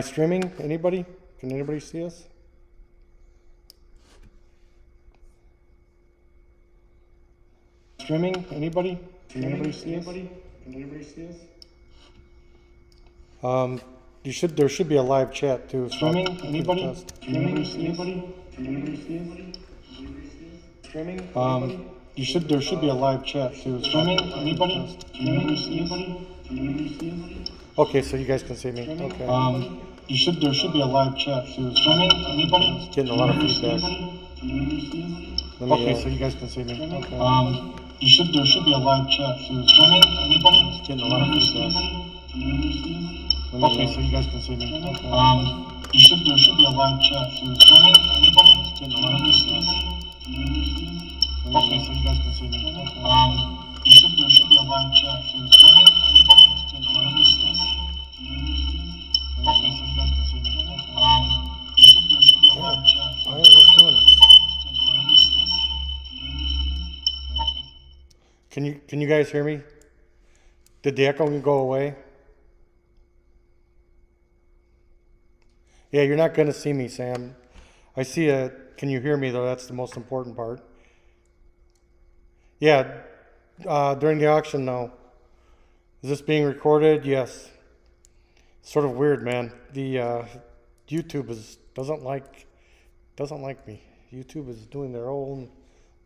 Streaming? Anybody? Can anybody see us? Streaming? Anybody? Can anybody see us? Can anybody see us? There should be a live chat too. Streaming? Anybody? Can anybody see anybody? Can anybody see us? Streaming? There should be a live chat too. Streaming? Anybody? Can anybody see anybody? Can anybody see us? Okay, so you guys can see me. Okay. There should be a live chat too. Streaming? Anybody? Getting a lot of feedback. Okay, so you guys can see me. Okay. There should be a live chat too. Streaming? Anybody? Getting a lot of feedback. Okay, so you guys can see me. Okay. There should be a live chat too. Streaming? Anybody? Getting a lot of feedback. Okay, so you guys can see me. Okay. There should be a live chat too. Streaming? Anybody? Getting a lot of feedback. Okay, so you guys can see me. Okay. There should be a live chat. Why is this doing this? Can you guys hear me? Did the echo go away? Yeah, you're not going to see me, Sam. I see a. Can you hear me though? That's the most important part. Yeah, during the auction, no. Is this being recorded? Yes. Sort of weird, man. The YouTube doesn't like me. YouTube is doing their own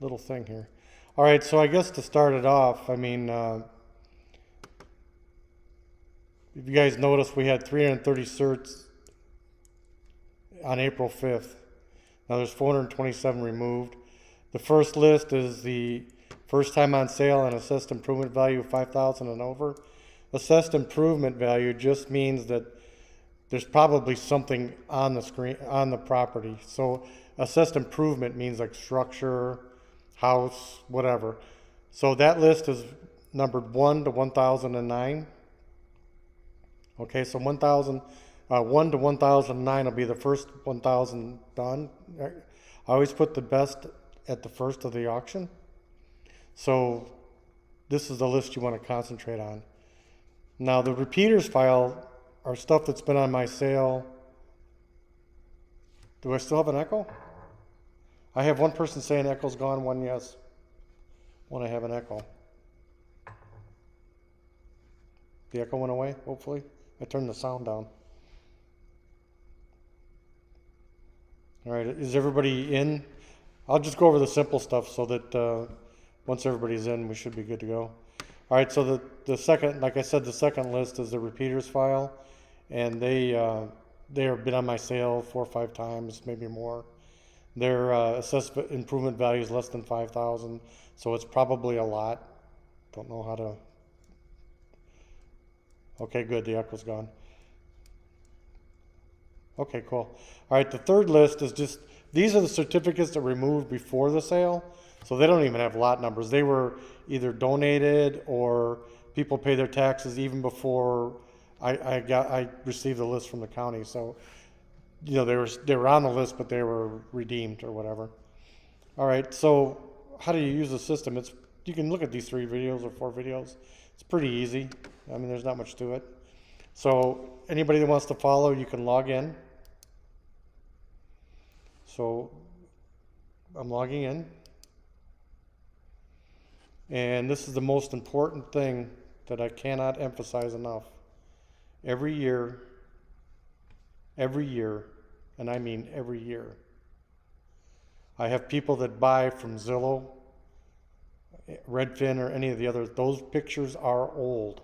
little thing here. All right, so I guess to start it off, I mean, if you guys notice, we had 330 certs on April 5th. Now there's 427 removed. The first list is the first time on sale and assessed improvement value of 5,000 and over. Assessed improvement value just means that there's probably something on the screen, on the property. So assessed improvement means like structure, house, whatever. So that list is numbered 1 to 1009. Okay, so 1 to 1009 will be the first 1,000 done. I always put the best at the first of the auction. So this is the list you want to concentrate on. Now the repeaters file are stuff that's been on my sale. Do I still have an echo? I have one person saying echo's gone, one yes. One I have an echo. The echo went away, hopefully. I turned the sound down. All right, is everybody in? I'll just go over the simple stuff so that once everybody's in, we should be good to go. All right, so the second, like I said, the second list is the repeaters file, and they have been on my sale 4 or 5 times, maybe more. Their assessed improvement value is less than 5,000, so it's probably a lot. Don't know how to. Okay, good. The echo's gone. Okay, cool. All right, the third list is just, these are the certificates that were removed before the sale. So they don't even have lot numbers. They were either donated or people pay their taxes even before I received the list from the county. So, you know, they were on the list, but they were redeemed or whatever. All right, so how do you use the system? You can look at these 3 videos or 4 videos. It's pretty easy. I mean, there's not much to it. So anybody that wants to follow, you can log in. So I'm logging in. And this is the most important thing that I cannot emphasize enough. Every year, and I mean every year, I have people that buy from Zillow, Redfin, or any of the others. Those pictures are old.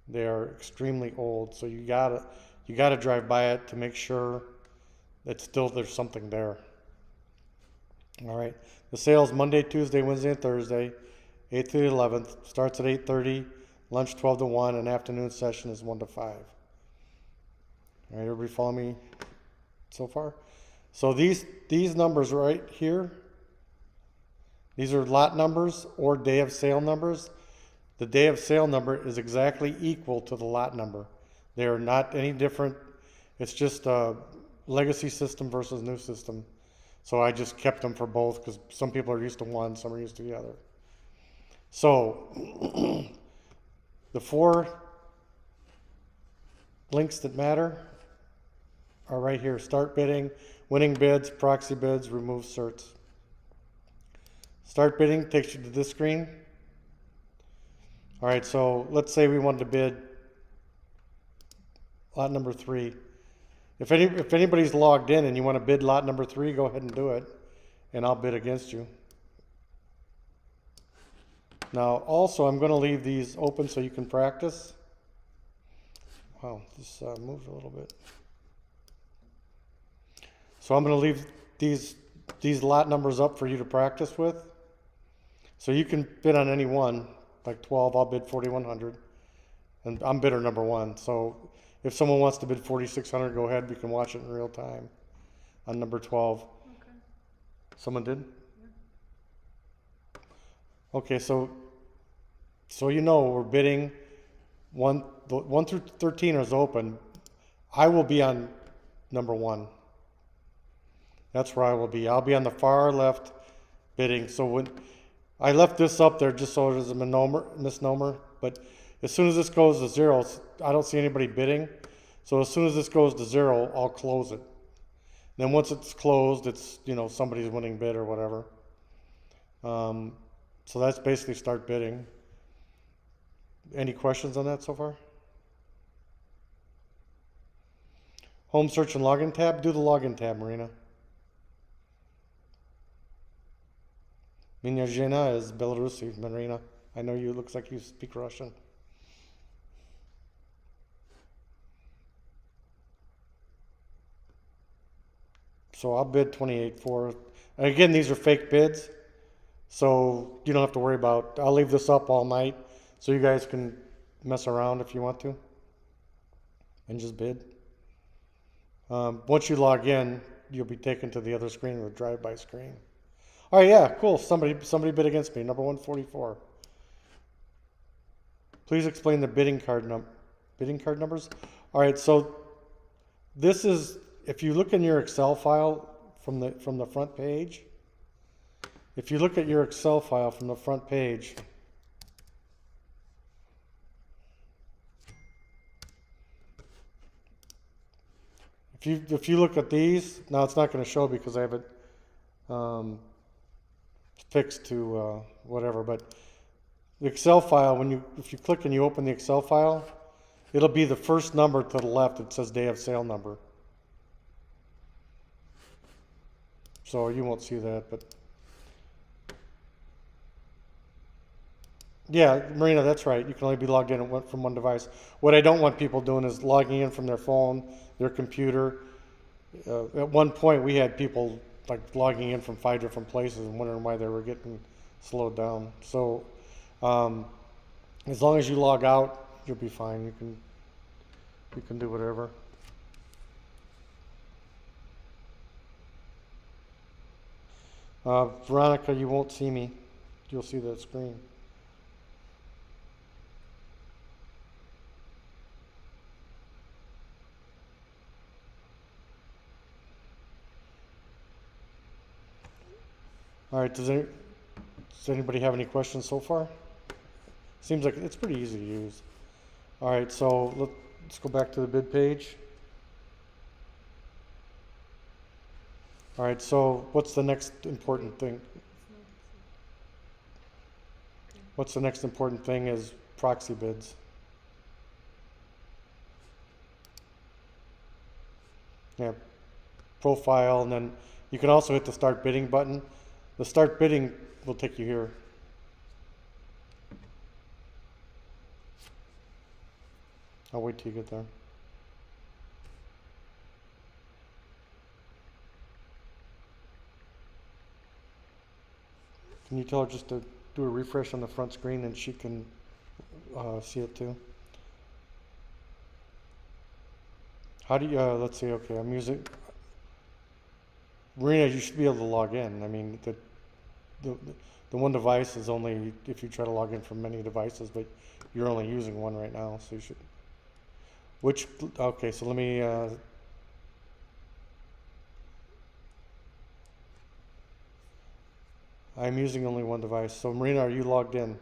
They are extremely old. So you gotta drive by it to make sure that still there's something there. All right. The sale's Monday, Tuesday, Wednesday, and Thursday, 8th to the 11th. Starts at 8:30. Lunch 12 to 1, and afternoon session is 1 to 5. All right, everybody follow me so far? So these numbers right here, these are lot numbers or day of sale numbers. The day of sale number is exactly equal to the lot number. They are not any different. It's just a legacy system versus new system. So I just kept them for both because some people are used to one, some are used to the other. So the 4 links that matter are right here. Start bidding, winning bids, proxy bids, remove certs. Start bidding takes you to this screen. All right, so let's say we wanted to bid lot number 3. If anybody's logged in and you want to bid lot number 3, go ahead and do it, and I'll bid against you. Now, also, I'm going to leave these open so you can practice. Wow, this moves a little bit. So I'm going to leave these lot numbers up for you to practice with. So you can bid on any one, like 12, I'll bid 4,100. And I'm bidder number 1. So if someone wants to bid 4,600, go ahead. We can watch it in real time on number 12. Okay. Someone did? Okay, so you know we're bidding 1 through 13 is open. I will be on number 1. That's where I will be. I'll be on the far left bidding. So when I left this up there just so there's a misnomer, but as soon as this goes to 0, I don't see anybody bidding. So as soon as this goes to 0, I'll close it. Then once it's closed, it's, you know, somebody's winning bid or whatever. So that's basically start bidding. Any questions on that so far? Home search and login tab. Do the login tab, Marina. Меня жена is Belarusi, Marina. I know you, looks like you speak Russian. So I'll bid 28.4. And again, these are fake bids, so you don't have to worry about. I'll leave this up all night, so you guys can mess around if you want to, and just bid. Once you log in, you'll be taken to the other screen, the drive-by screen. All right, yeah, cool. Somebody bid against me. Number 144. Please explain the bidding card numbers. All right, so this is, if you look in your Excel file from the front page. If you look at your Excel file from the front page, if you look at these, now it's not going to show because I have it fixed to whatever, but the Excel file, if you click and you open the Excel file, it'll be the first number to the left. It says day of sale number. So you won't see that, but yeah, Marina, that's right. You can only be logged in from one device. What I don't want people doing is logging in from their phone, their computer. At one point, we had people like logging in from 5 different places and wondering why they were getting slowed down. So as long as you log out, you'll be fine. You can do whatever. Veronica, you won't see me. You'll see that screen. All right, does anybody have any questions so far? Seems like it's pretty easy to use. All right, so let's go back to the bid page. All right, so what's the next important thing? What's the next important thing is proxy bids. Yeah, profile, and then you can also hit the start bidding button. The start bidding will take you here. I'll wait till you get there. Can you tell her just to do a refresh on the front screen and she can see it too? How do you, let's see, okay, I'm using, Marina, you should be able to log in. I mean, the one device is only if you try to log in from many devices, but you're only using one right now, so you should. Okay, so let me, I'm using only one device. So Marina, are you logged in?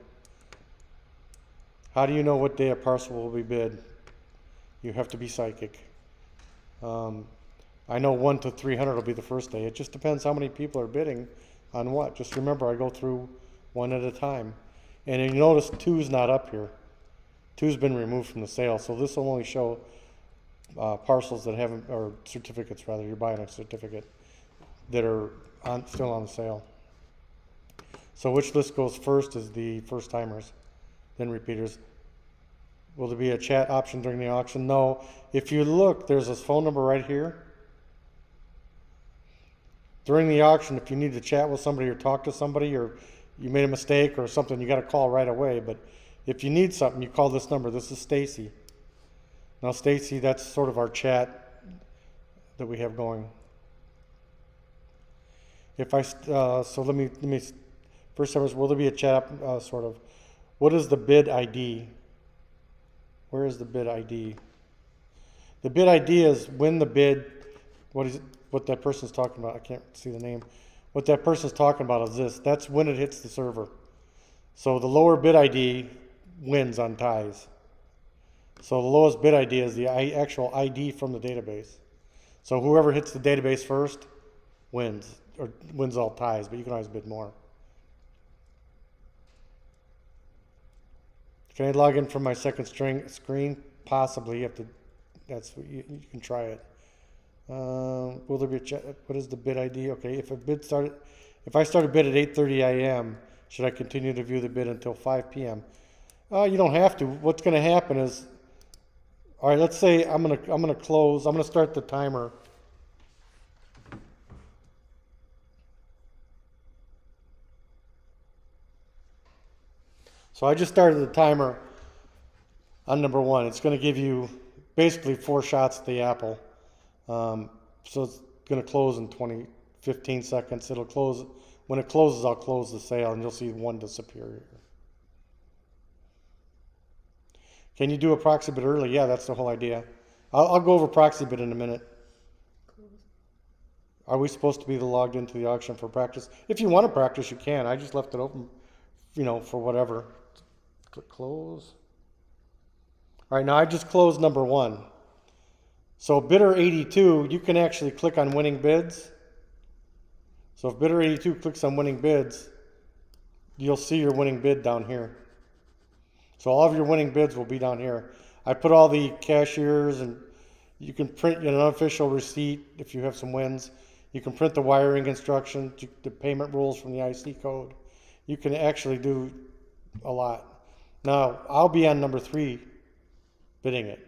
How do you know what day a parcel will be bid? You have to be psychic. I know 1 to 300 will be the first day. It just depends how many people are bidding on what. Just remember, I go through one at a time. And you notice 2's not up here. 2's been removed from the sale, so this will only show parcels that haven't, or certificates rather, you're buying a certificate, that are still on sale. So which list goes first is the first timers, then repeaters. Will there be a chat option during the auction? No. If you look, there's this phone number right here. During the auction, if you need to chat with somebody or talk to somebody, or you made a mistake or something, you got to call right away. But if you need something, you call this number. This is Stacy. Now, Stacy, that's sort of our chat that we have going. If I so let me first time is, will there be a chat sort of? What is the bid ID? Where is the bid ID? The bid ID is when the bid. What is it? What that person's talking about? I can't see the name. What that person's talking about is this. That's when it hits the server. So the lower bid ID wins on ties. So the lowest bid ID is the actual ID from the database. So whoever hits the database first wins, or wins all ties, but you can always bid more. Can I log in from my second screen? Possibly. You have to. You can try it. Will there be a chat? What is the bid ID? Okay, if I start a bid at 8:30 a.m., should I continue to view the bid until 5 p.m.? You don't have to. What's going to happen is, all right, let's say I'm gonna close. I'm gonna start the timer. So I just started the timer on number 1. It's going to give you basically 4 shots at the apple. So it's going to close in 15 seconds. It'll close. When it closes, I'll close the sale, and you'll see 1 disappear here. Can you do a proxy bid early? Yeah, that's the whole idea. I'll go over proxy bid in a minute. Are we supposed to be logged into the auction for practice? If you want to practice, you can. I just left it open, for whatever. Click close. All right, now I just closed number 1. So bidder 82, you can actually click on winning bids. So if bidder 82 clicks on winning bids, you'll see your winning bid down here. So all of your winning bids will be down here. I put all the cashiers, and you can print an unofficial receipt if you have some wins. You can print the wiring instruction, the payment rules from the IC code. You can actually do a lot. Now, I'll be on number 3 bidding it.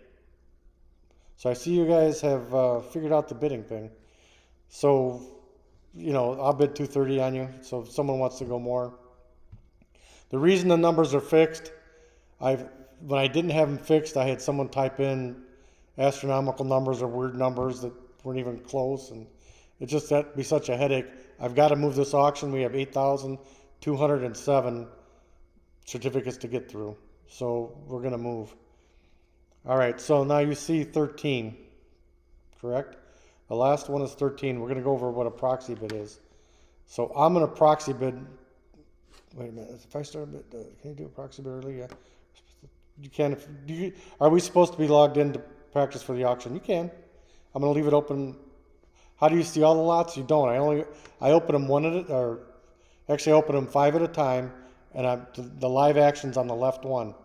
So I see you guys have figured out the bidding thing. So, I'll bid 230 on you. So if someone wants to go more. The reason the numbers are fixed, when I didn't have them fixed, I had someone type in astronomical numbers or weird numbers that weren't even close, and that'd be such a headache. I've got to move this auction. We have 8,207 certificates to get through, so we're going to move. All right, so now you see 13, correct? The last one is 13. We're going to go over what a proxy bid is. So I'm going to proxy bid. Wait a minute. If I start a bid, can you do a proxy bid early? Yeah. You can. Are we supposed to be logged in to practice for the auction? You can. I'm going to leave it open. How do you see all the lots? You don't. I open them I open them 5 at a time, and the live action's on the left one.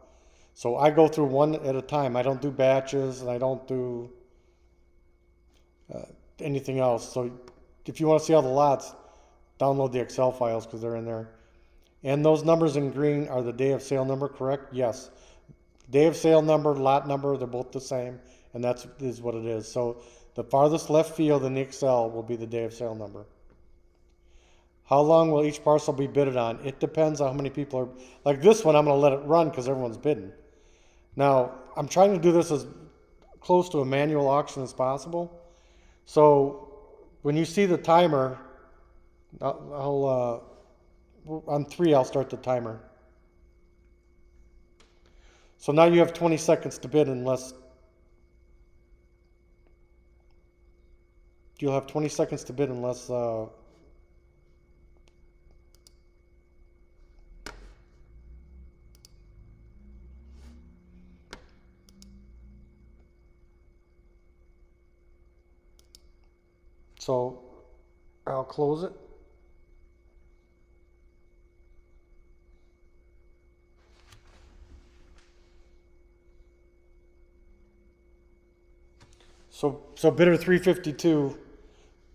So I go through 1 at a time. I don't do batches, and I don't do anything else. So if you want to see all the lots, download the Excel files because they're in there. And those numbers in green are the day of sale number, correct? Yes. Day of sale number, lot number, they're both the same, and that is what it is. So the farthest left field in the Excel will be the day of sale number. How long will each parcel be bidded on? It depends on how many people are. Like this one, I'm going to let it run because everyone's bidding. Now, I'm trying to do this as close to a manual auction as possible. So when you see the timer, on 3, I'll start the timer. So now you have 20 seconds to bid you'll have 20 seconds to bid unless So I'll close it. So bidder 352,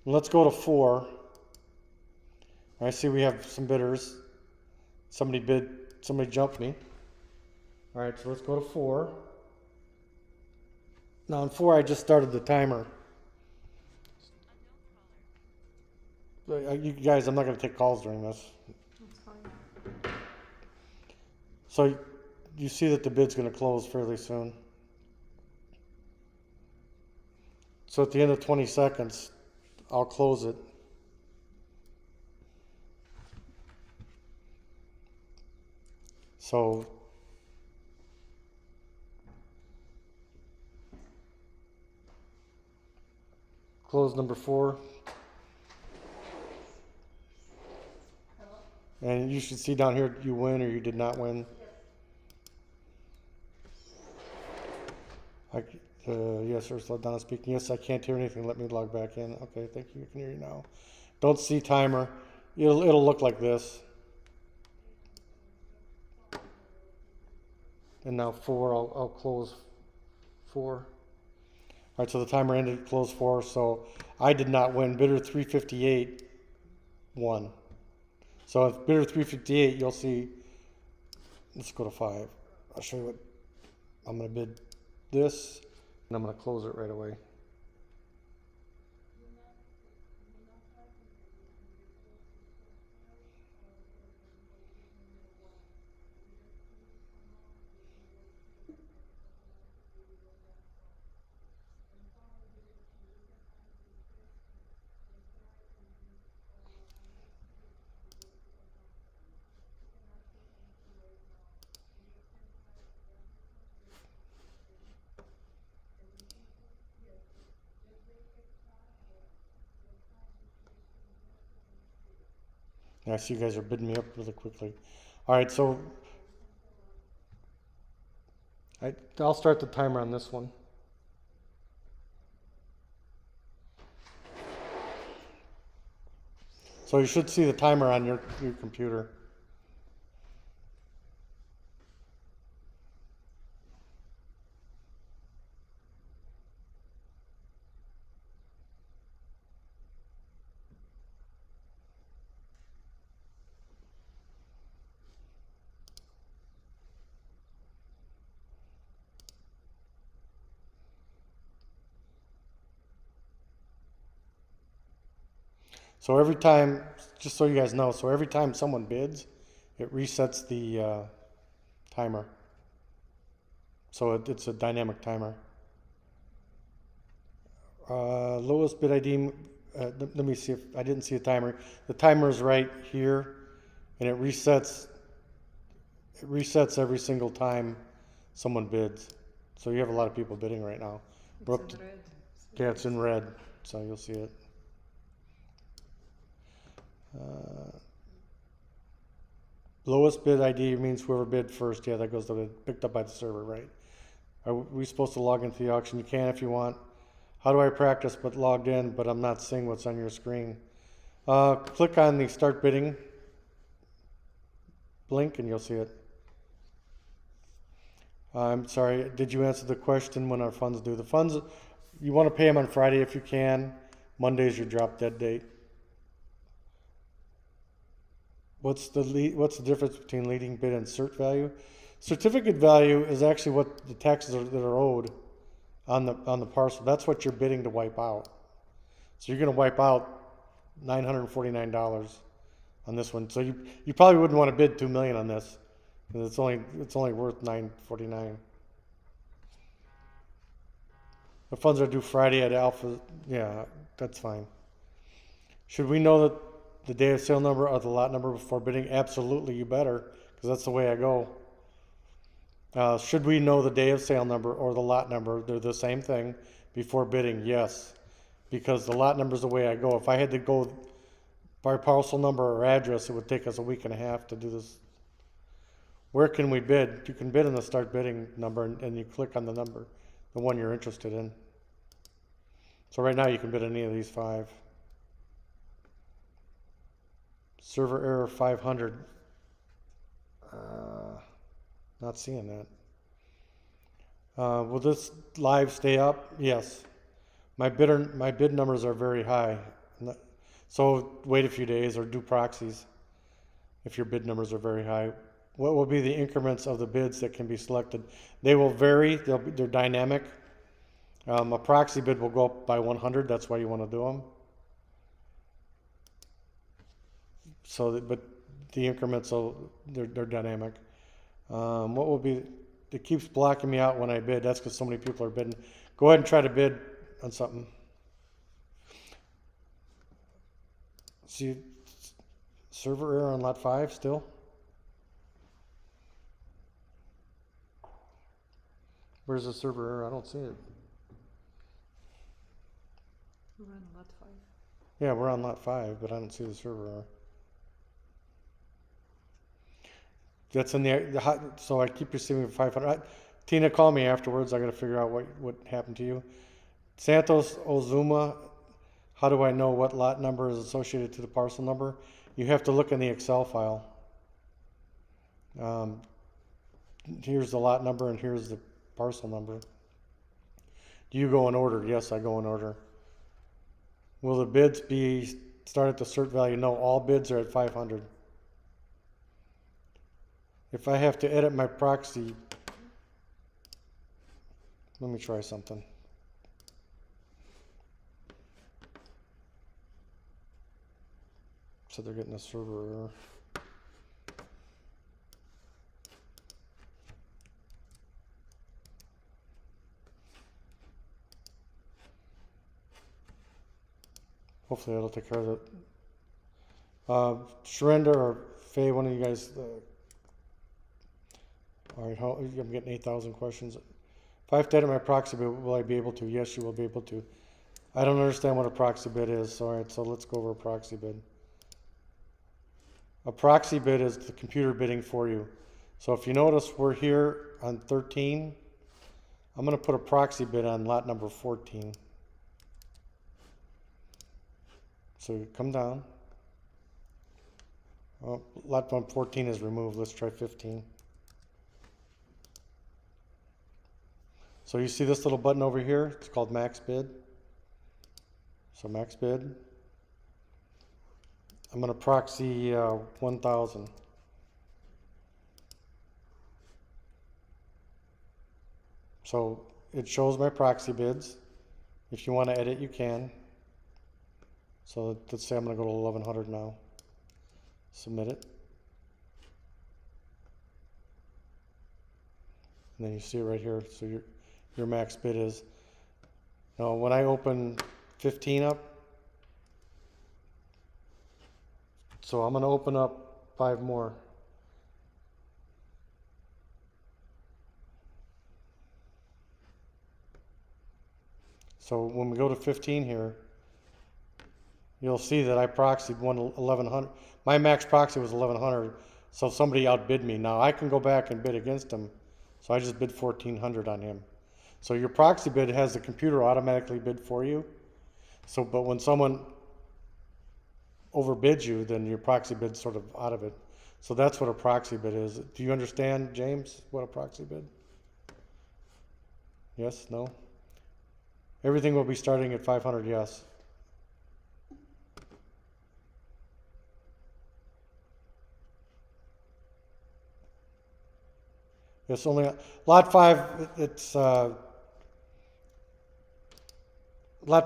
let's go to 4. I see we have some bidders. Somebody jumped me. All right, so let's go to 4. Now in 4, I just started the timer. You guys, I'm not going to take calls during this. That's fine. So you see that the bid's going to close fairly soon. So at the end of 20 seconds, I'll close it. So close number 4. And you should see down here, you win or you did not win. Yes, Ursula Donna speaking. Yes, I can't hear anything. Let me log back in. Okay, thank you. I can hear you now. Don't see timer. It'll look like this. And now 4, I'll close 4. All right, so the timer ended, close 4. So I did not win. Bidder 358 won. So if bidder 358, you'll see, let's go to 5. I'll show you what, I'm going to bid this, and I'm going to close it right away. I see you guys are bidding me up really quickly. All right, so I'll start the timer on this one. So you should see the timer on your computer. So every time, just so you guys know, so every time someone bids, it resets the timer. So it's a dynamic timer. Lowest bid ID, let me see if, I didn't see a timer. The timer is right here, and it resets every single time someone bids. So you have a lot of people bidding right now. We're up It's to, in red. yeah, it's in red, so you'll see it. Lowest bid ID means whoever bid first. Yeah, that goes to the picked up by the server, right? Are we supposed to log into the auction? You can if you want. How do I practice but logged in, but I'm not seeing what's on your screen? Click on the start bidding link and you'll see it. I'm sorry, did you answer the question when our funds due? The funds, you want to pay them on Friday if you can. Monday is your drop dead date. What's the difference between leading bid and cert value? Certificate value is actually what the taxes that are owed on the parcel. That's what you're bidding to wipe out. So you're going to wipe out $949 on this one. So you probably wouldn't want to bid $2 million on this. It's only worth $949. The funds are due Friday at Alpha. Yeah, that's fine. Should we know that the day of sale number or the lot number before bidding? Absolutely, you better, because that's the way I go. Should we know the day of sale number or the lot number? They're the same thing before bidding. Yes, because the lot number is the way I go. If I had to go by parcel number or address, it would take us a week and a half to do this. Where can we bid? You can bid on the start bidding number, and you click on the number, the one you're interested in. So right now you can bid any of these 5. Server error 500. Not seeing that. Will this live stay up? Yes. My bid numbers are very high. So wait a few days or do proxies if your bid numbers are very high. What will be the increments of the bids that can be selected? They will vary. They're dynamic. A proxy bid will go up by 100. That's why you want to do them. So, but the increments, they're dynamic. What will be? It keeps blocking me out when I bid. That's because so many people are bidding. Go ahead and try to bid on something. See, server error on lot 5 still. Where's the server error? I don't see it. We're on lot 5. Yeah, we're on lot 5, but I don't see the server error. That's in the so I keep receiving 500. Tina, call me afterwards. I got to figure out what happened to you. Santos Ozuma, how do I know what lot number is associated to the parcel number? You have to look in the Excel file. Here's the lot number and here's the parcel number. Do you go in order? Yes, I go in order. Will the bids be start at the cert value? No, all bids are at 500. If I have to edit my proxy, let me try something. So they're getting a server error. Hopefully that'll take care of it. Sharenda or Faye, one of you guys. All right, I'm getting 8,000 questions. If I have to edit my proxy bid, will I be able to? Yes, you will be able to. I don't understand what a proxy bid is. All right, so let's go over a proxy bid. A proxy bid is the computer bidding for you. So if you notice, we're here on 13. I'm going to put a proxy bid on lot number 14. So you come down. Oh, lot 14 is removed. Let's try 15. So you see this little button over here? It's called max bid. So max bid. I'm going to proxy 1,000. So it shows my proxy bids. If you want to edit, you can. So let's say I'm going to go to 1,100 now. Submit it. And then you see it right here. So your max bid is. Now when I open 15 up, so I'm going to open up 5 more. So when we go to 15 here, you'll see that I proxied 1,100. My max proxy was 1,100, so somebody outbid me. Now I can go back and bid against him. So I just bid 1,400 on him. So your proxy bid has the computer automatically bid for you. So, but when someone overbids you, then your proxy bid's sort of out of it. So that's what a proxy bid is. Do you understand, James, what a proxy bid? Yes? No? Everything will be starting at 500, yes. It's only lot 5. It's lot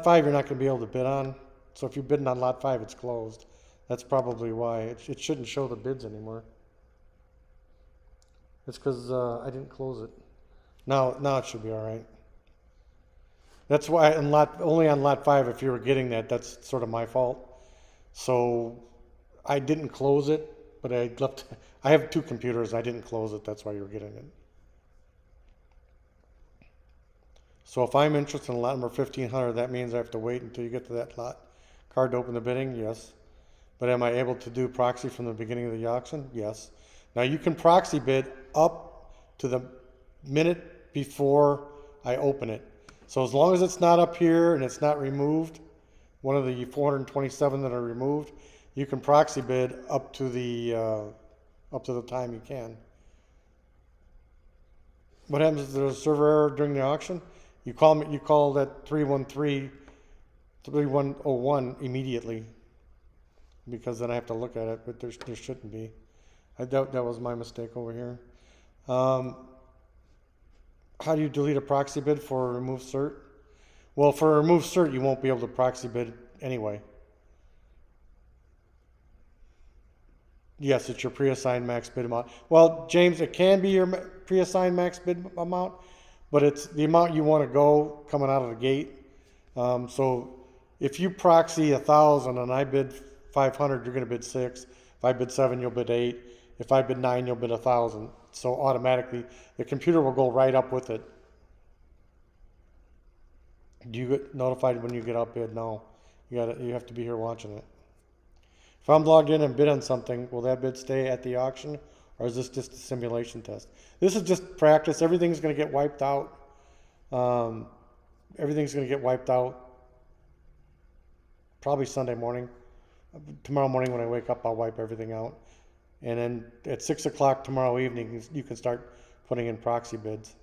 5. You're not going to be able to bid on. So if you're bidding on lot 5, it's closed. That's probably why it shouldn't show the bids anymore. It's because I didn't close it. Now it should be all right. That's why only on lot 5. If you were getting that, that's sort of my fault. So I didn't close it. But I have 2 computers. I didn't close it. That's why you were getting it. So if I'm interested in lot number 1,500, that means I have to wait until you get to that lot card to open the bidding? Yes. But am I able to do proxy from the beginning of the auction? Yes. Now you can proxy bid up to the minute before I open it. So as long as it's not up here and it's not removed, one of the 427 that are removed, you can proxy bid up to the time you can. What happens if there's a server error during the auction? You call that 313-3101 immediately, because then I have to look at it, but there shouldn't be. I doubt that was my mistake over here. How do you delete a proxy bid for a remove cert? Well, for a remove cert, you won't be able to proxy bid anyway. Yes, it's your pre-assigned max bid amount. Well, James, it can be your pre-assigned max bid amount, but it's the amount you want to go coming out of the gate. So if you proxy 1,000 and I bid 500, you're going to bid 6. If I bid 7, you'll bid 8. If I bid 9, you'll bid 1,000. So automatically, the computer will go right up with it. Do you get notified when you get outbid? No. You have to be here watching it. If I'm logged in and bid on something, will that bid stay at the auction, or is this just a simulation test? This is just practice. Everything's going to get wiped out. Everything's going to get wiped out probably Sunday morning. Tomorrow morning when I wake up, I'll wipe everything out. And then at 6 o'clock tomorrow evening, you can start putting in proxy bids.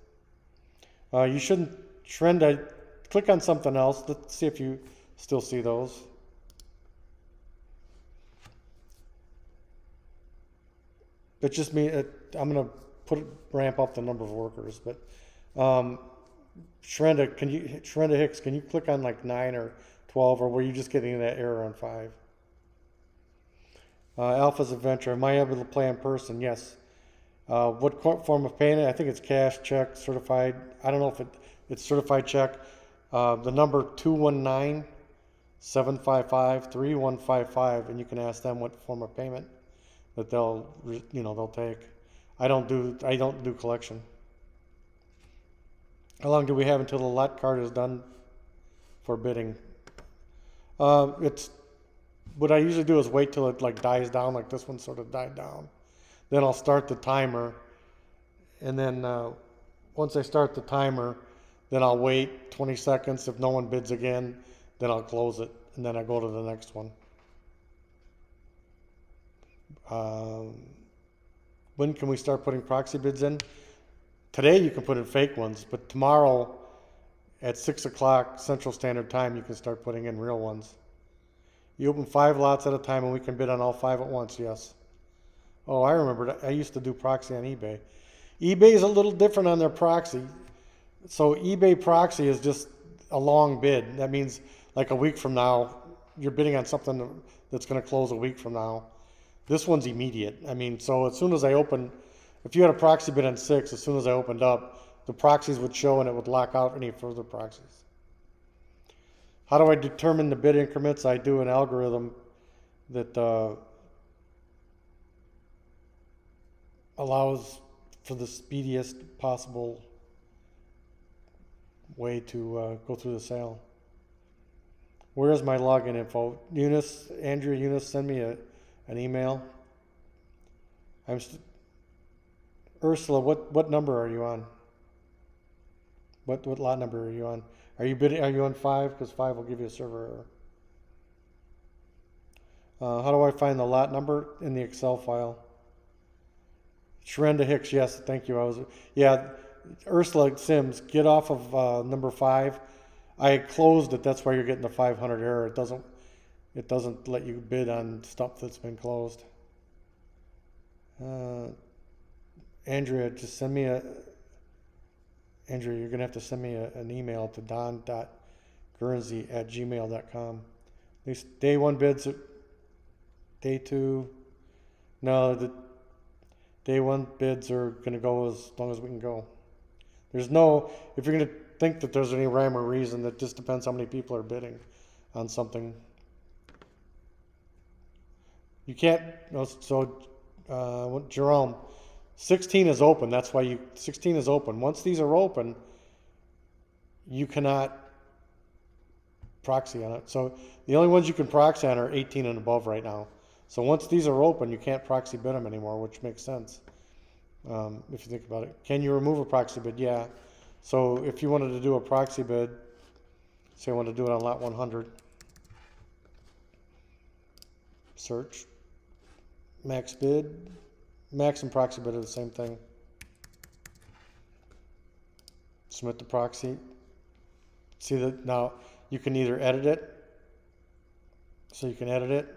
You shouldn't trend. Click on something else. Let's see if you still see those. It's just me. I'm going to ramp up the number of workers. But Shrenda Hicks, can you click on like 9 or 12, or were you just getting that error on 5? Alpha's Adventure, am I able to play in person? Yes. What form of payment? I think it's cash, check, certified. I don't know if it's certified check. The number 219-755-3155, and you can ask them what form of payment that they'll take. I don't do collection. How long do we have until the lot card is done for bidding? What I usually do is wait till it like dies down, like this one sort of died down. Then I'll start the timer, and then once I start the timer, then I'll wait 20 seconds. If no one bids again, then I'll close it, and then I go to the next one. When can we start putting proxy bids in? Today you can put in fake ones, but tomorrow at 6 o'clock Central Standard Time, you can start putting in real ones. You open 5 lots at a time, and we can bid on all 5 at once, yes. Oh, I remember that. I used to do proxy on eBay. eBay is a little different on their proxy. So eBay proxy is just a long bid. That means like a week from now, you're bidding on something that's going to close a week from now. This one's immediate. I mean, so as soon as I open, if you had a proxy bid on 6, as soon as I opened up, the proxies would show and it would lock out any further proxies. How do I determine the bid increments? I do an algorithm that allows for the speediest possible way to go through the sale. Where is my login info? Andrea Eunice, send me an email. Ursula, what number are you on? What lot number are you on? Are you on 5? Because 5 will give you a server error. How do I find the lot number in the Excel file? Shrenda Hicks, yes, thank you. Ursula Sims, get off of number 5. I closed it. That's why you're getting the 500 error. It doesn't let you bid on stuff that's been closed. Andrea, Andrea, you're going to have to send me an email to don.guernsey@gmail.com. These day 1 bids, day 2, no, the day 1 bids are going to go as long as we can go. If you're going to think that there's any rhyme or reason, that just depends how many people are bidding on something. You can't, Jerome, 16 is open. That's why 16 is open. Once these are open, you cannot proxy on it. So the only ones you can proxy on are 18 and above right now. So once these are open, you can't proxy bid them anymore, which makes sense if you think about it. Can you remove a proxy bid? Yeah. So if you wanted to do a proxy bid, say I want to do it on lot 100. search, max bid, max and proxy bid are the same thing. Submit the proxy. See that now you can either edit it, so you can edit it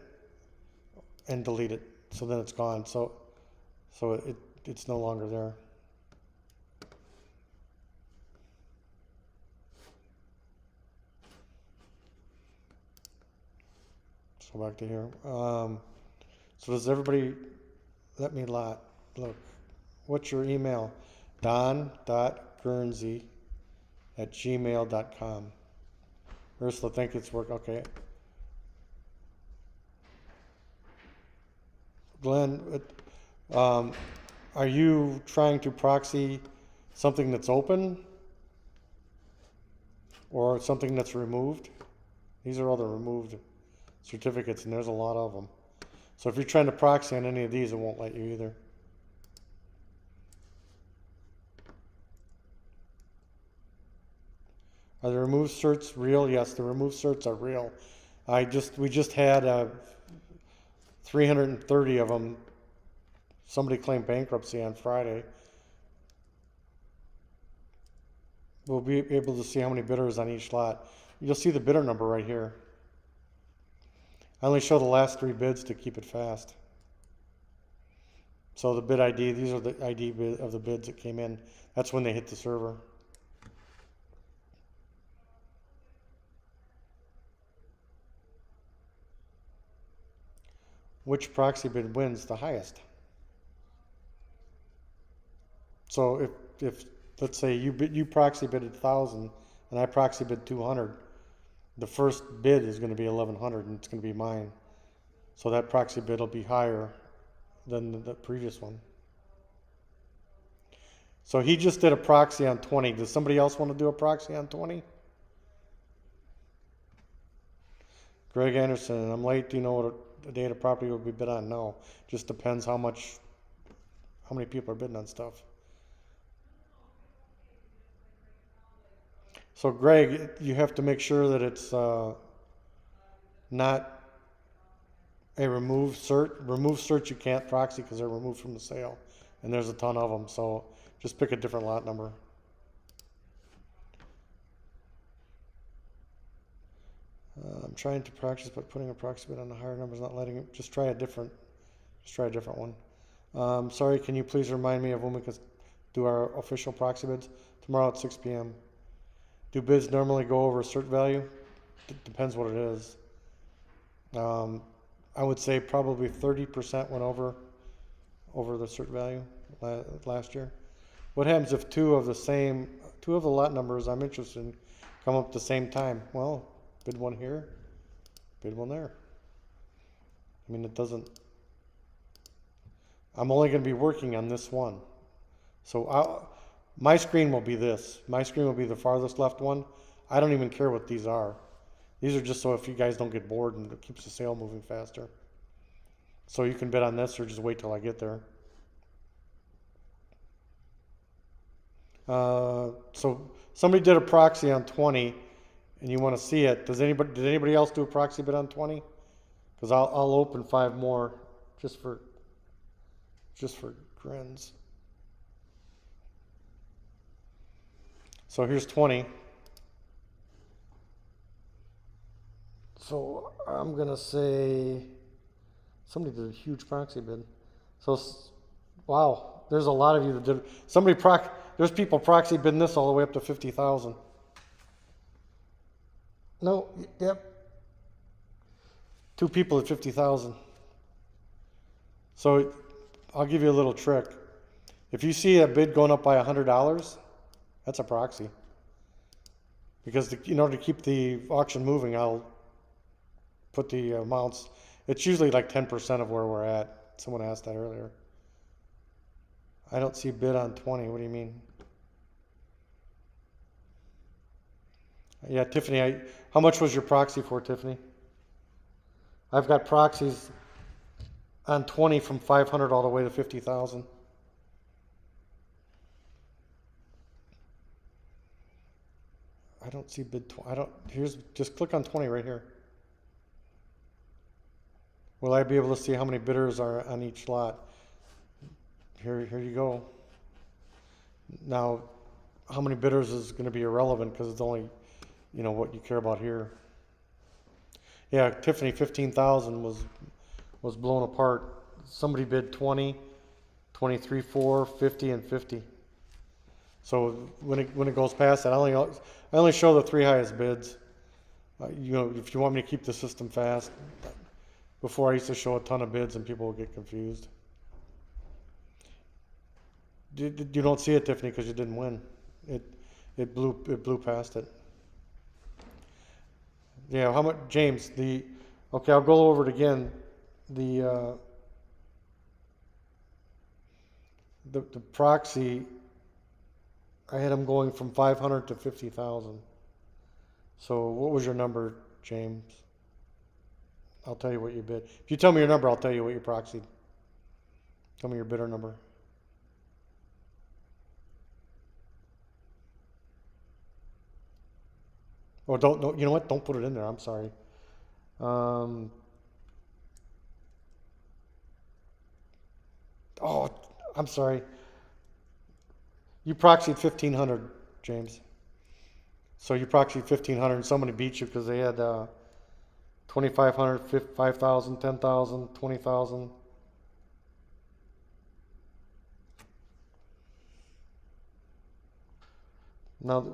and delete it, so then it's gone. So it's no longer there. Let's go back to here. So does everybody let me look? What's your email? don.guernsey@gmail.com. Ursula, think it's work. Okay. Glenn, are you trying to proxy something that's open or something that's removed? These are all the removed certificates, and there's a lot of them. So if you're trying to proxy on any of these, it won't let you either. Are the removed certs real? Yes, the removed certs are real. We just had 330 of them. Somebody claimed bankruptcy on Friday. We'll be able to see how many bidders on each lot. You'll see the bidder number right here. I only show the last 3 bids to keep it fast. So the bid ID, these are the ID of the bids that came in. That's when they hit the server. Which proxy bid wins the highest? So if let's say you proxy bid 1,000 and I proxy bid 200, the first bid is going to be 1,100 and it's going to be mine. So that proxy bid will be higher than the previous one. So he just did a proxy on 20. Does somebody else want to do a proxy on 20? Greg Anderson, I'm late. Do you know what a data property will be bid on? No. Just depends how many people are bidding on stuff. So Greg, you have to make sure that it's not a removed cert. Removed cert you can't proxy because they're removed from the sale. And there's a ton of them. So just pick a different lot number. I'm trying to practice, but putting a proxy bid on the higher number is not letting it. Just try a different one. Sorry, can you please remind me of when we can do our official proxy bids? Tomorrow at 6 p.m. Do bids normally go over a cert value? Depends what it is. I would say probably 30% went over the cert value last year. What happens if two of the lot numbers I'm interested in come up at the same time? Well, bid one here, bid one there. I mean, I'm only going to be working on this one. So my screen will be this. My screen will be the farthest left one. I don't even care what these are. These are just so if you guys don't get bored and it keeps the sale moving faster. So you can bid on this or just wait till I get there. So somebody did a proxy on 20 and you want to see it. Did anybody else do a proxy bid on 20? Because I'll open 5 more just for grins. So here's 20. So I'm gonna say somebody did a huge proxy bid. So wow, there's a lot of you that did. There's people proxy bidding this all the way up to 50,000. No, yep. 2 people at 50,000. So I'll give you a little trick. If you see a bid going up by $100, that's a proxy. Because in order to keep the auction moving, I'll put the amounts. It's usually like 10% of where we're at. Someone asked that earlier. I don't see bid on 20. What do you mean? Yeah, Tiffany, how much was your proxy for, Tiffany? I've got proxies on 20 from 500 all the way to 50,000. I don't see bid. Just click on 20 right here. Will I be able to see how many bidders are on each lot? Here you go. Now, how many bidders is going to be irrelevant because it's only, you know, what you care about here. Yeah, Tiffany, 15,000 was blown apart. Somebody bid 20, 23, 4, 50, and 50. So when it goes past that, I only show the 3 highest bids. You know, if you want me to keep the system fast. Before I used to show a ton of bids and people would get confused. You don't see it, Tiffany, because you didn't win. It blew past it. Yeah, how much, James? Okay, I'll go over it again. The proxy, I had them going from 500 to 50,000. So what was your number, James? I'll tell you what you bid. If you tell me your number, I'll tell you what you proxied. Tell me your bidder number. Oh, don't, you know what? Don't put it in there. I'm sorry. Oh, I'm sorry. You proxied 1,500, James. So you proxied 1,500 and somebody beat you because they had 2,500, 5,000, 10,000, 20,000. Now,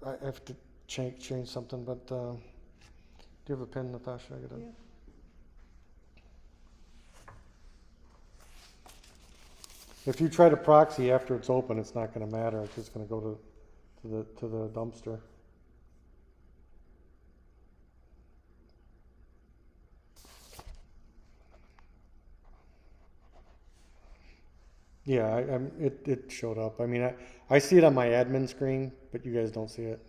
I have to change something, but do you have a pen, Natasha? I got it. Yeah. If you try to proxy after it's open, it's not going to matter. It's just going to go to the dumpster. Yeah, it showed up. I mean, I see it on my admin screen, but you guys don't see it.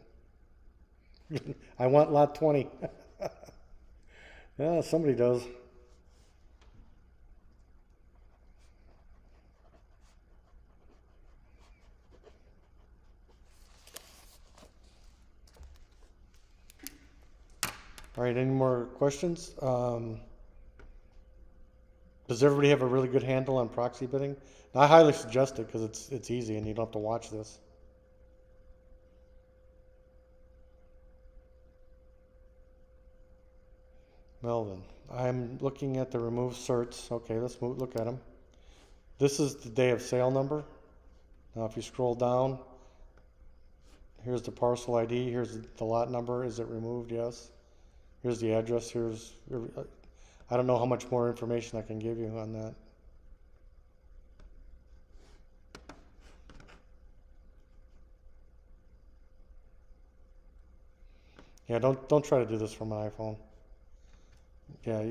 I want lot 20. Yeah, somebody does. All right, any more questions? Does everybody have a really good handle on proxy bidding? I highly suggest it because it's easy and you don't have to watch this. Melvin, I'm looking at the remove certs. Okay, let's look at them. This is the day of sale number. Now if you scroll down, here's the parcel ID, here's the lot number. Is it removed? Yes. Here's the address. I don't know how much more information I can give you on that. Yeah, don't try to do this from an iPhone. Yeah,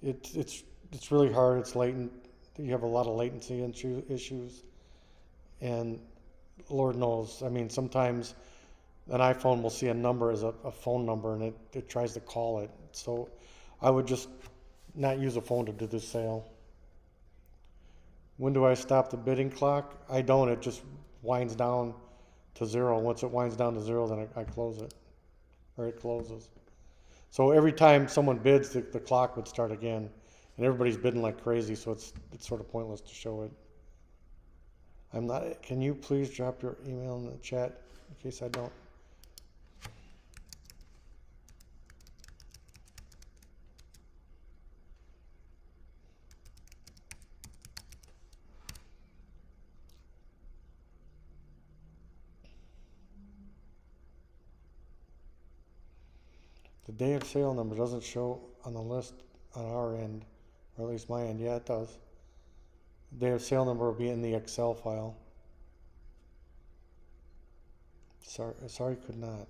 it's really hard. It's latent. You have a lot of latency issues, and Lord knows. I mean, sometimes an iPhone will see a number as a phone number, and it tries to call it. So I would just not use a phone to do this sale. When do I stop the bidding clock? I don't. It just winds down to 0. Once it winds down to 0, then I close it, or it closes. So every time someone bids, the clock would start again, and everybody's bidding like crazy. So it's sort of pointless to show it. I'm not. Can you please drop your email in the chat in case I don't? The day of sale number doesn't show on the list on our end, or at least my end. Yeah, it does. The day of sale number will be in the Excel file. Sorry, could not.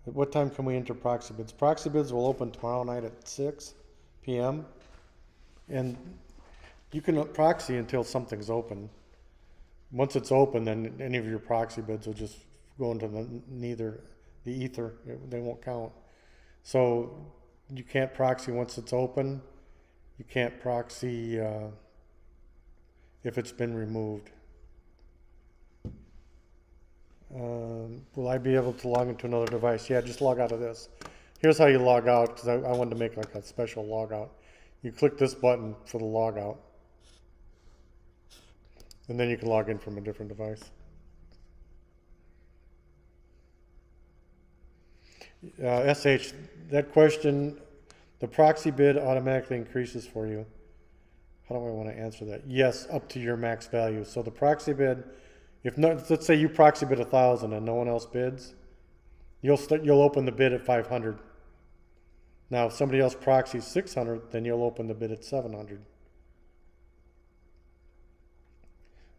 At what time can we enter proxy bids? Proxy bids will open tomorrow night at 6 p.m. And you can proxy until something's open. Once it's open, then any of your proxy bids will just go into the ether. They won't count. So you can't proxy once it's open. You can't proxy if it's been removed. Will I be able to log into another device? Yeah, just log out of this. Here's how you log out, because I wanted to make like a special logout. You click this button for the logout, and then you can log in from a different device. SH, that question, the proxy bid automatically increases for you. How do I want to answer that? Yes, up to your max value. So the proxy bid, if no, let's say you proxy bid 1,000 and no one else bids, you'll open the bid at 500. Now, if somebody else proxies 600, then you'll open the bid at 700.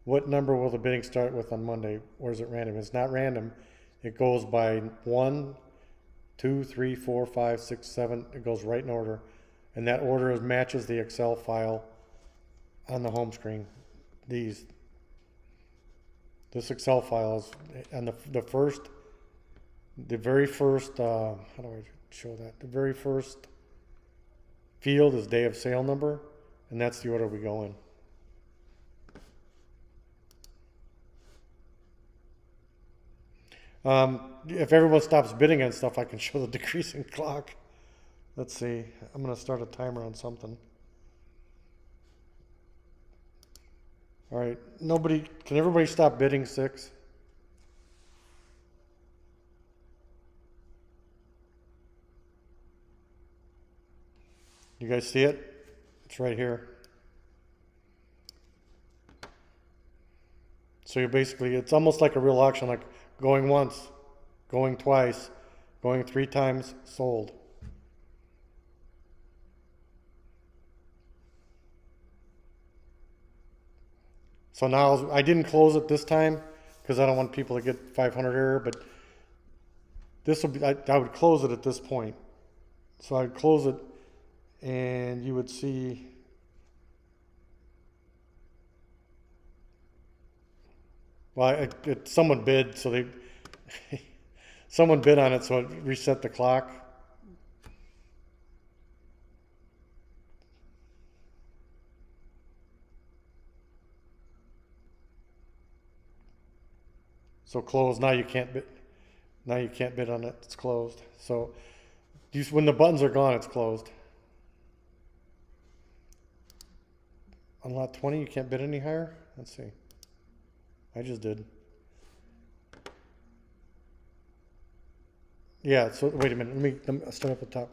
What number will the bidding start with on Monday, or is it random? It's not random. It goes by 1, 2, 3, 4, 5, 6, 7. It goes right in order, and that order matches the Excel file on the home screen. This Excel file is, and the very first, how do I show that? The very first field is day of sale number, and that's the order we go in. If everyone stops bidding on stuff, I can show the decreasing clock. Let's see. I'm going to start a timer on something. All right. Can everybody stop bidding 6? You guys see it? It's right here. So you're basically, it's almost like a real auction, like going once, going twice, going 3 times, sold. So now I didn't close it this time because I don't want people to get 500 error, but this would be, I would close it at this point. So I'd close it and you would see well, someone bid, so they someone bid on it, so it reset the clock. So closed. Now you can't bid. Now you can't bid on it. It's closed. So when the buttons are gone, it's closed. On lot 20, you can't bid any higher. Let's see. I just did. Yeah, so wait a minute. Let me start up at the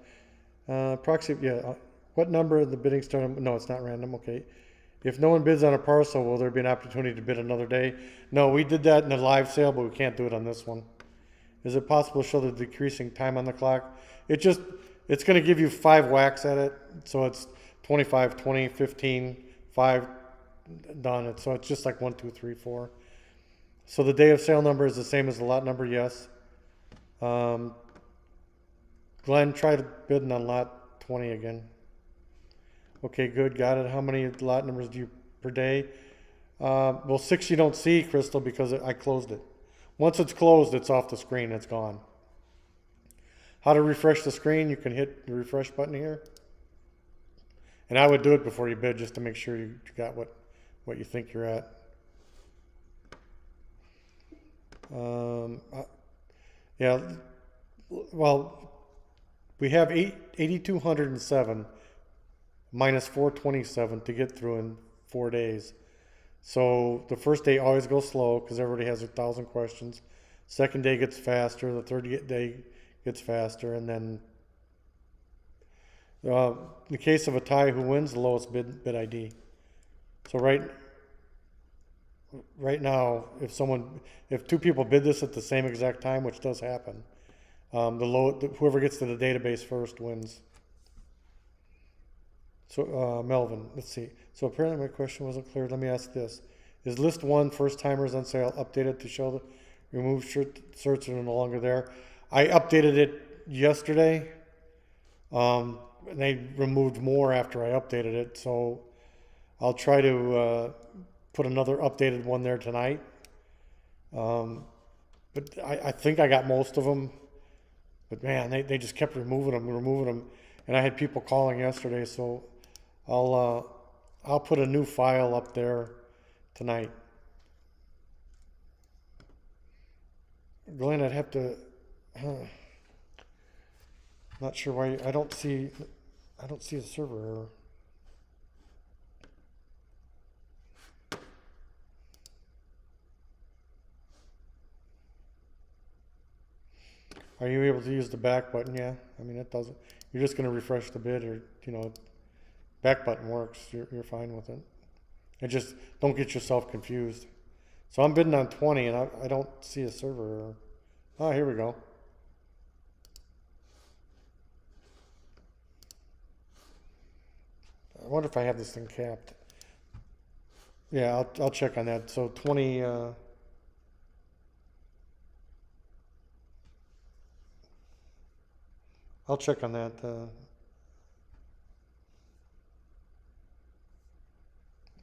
top. Proxy, yeah. What number of the bidding start? No, it's not random. Okay. If no one bids on a parcel, will there be an opportunity to bid another day? No, we did that in the live sale, but we can't do it on this one. Is it possible to show the decreasing time on the clock? It's going to give you 5 whacks at it. So it's 25, 20, 15, 5 done. So it's just like 1, 2, 3, 4. So the day of sale number is the same as the lot number, yes. Glenn, try to bidding on lot 20 again. Okay, good, got it. How many lot numbers do you per day? Well, 6 you don't see, Crystal, because I closed it. Once it's closed, it's off the screen, it's gone. How to refresh the screen? You can hit the refresh button here. And I would do it before you bid just to make sure you got what you think you're at. Yeah, well, we have 8,207 minus 427 to get through in 4 days. So the first day always goes slow because everybody has 1,000 questions. Second day gets faster. The third day gets faster. And then in the case of a tie, who wins? The lowest bid ID. So right now, if 2 people bid this at the same exact time, which does happen, whoever gets to the database first wins. So Melvin, let's see. So apparently my question wasn't clear. Let me ask this: is list 1 first timers on sale updated to show the removed certs are no longer there? I updated it yesterday. And they removed more after I updated it, so I'll try to put another updated one there tonight. But I think I got most of them. But man, they just kept removing them. And I had people calling yesterday, so I'll put a new file up there tonight. Glenn, I'd have to, not sure why, I don't see a server error. Are you able to use the back button? Yeah, I mean, it doesn't, you're just gonna refresh the bid, or, you know, back button works, you're fine with it. And just don't get yourself confused. So I'm bidding on 20 and I don't see a server error. Oh, here we go. I wonder if I have this thing capped. Yeah, I'll check on that. So 20, I'll check on that.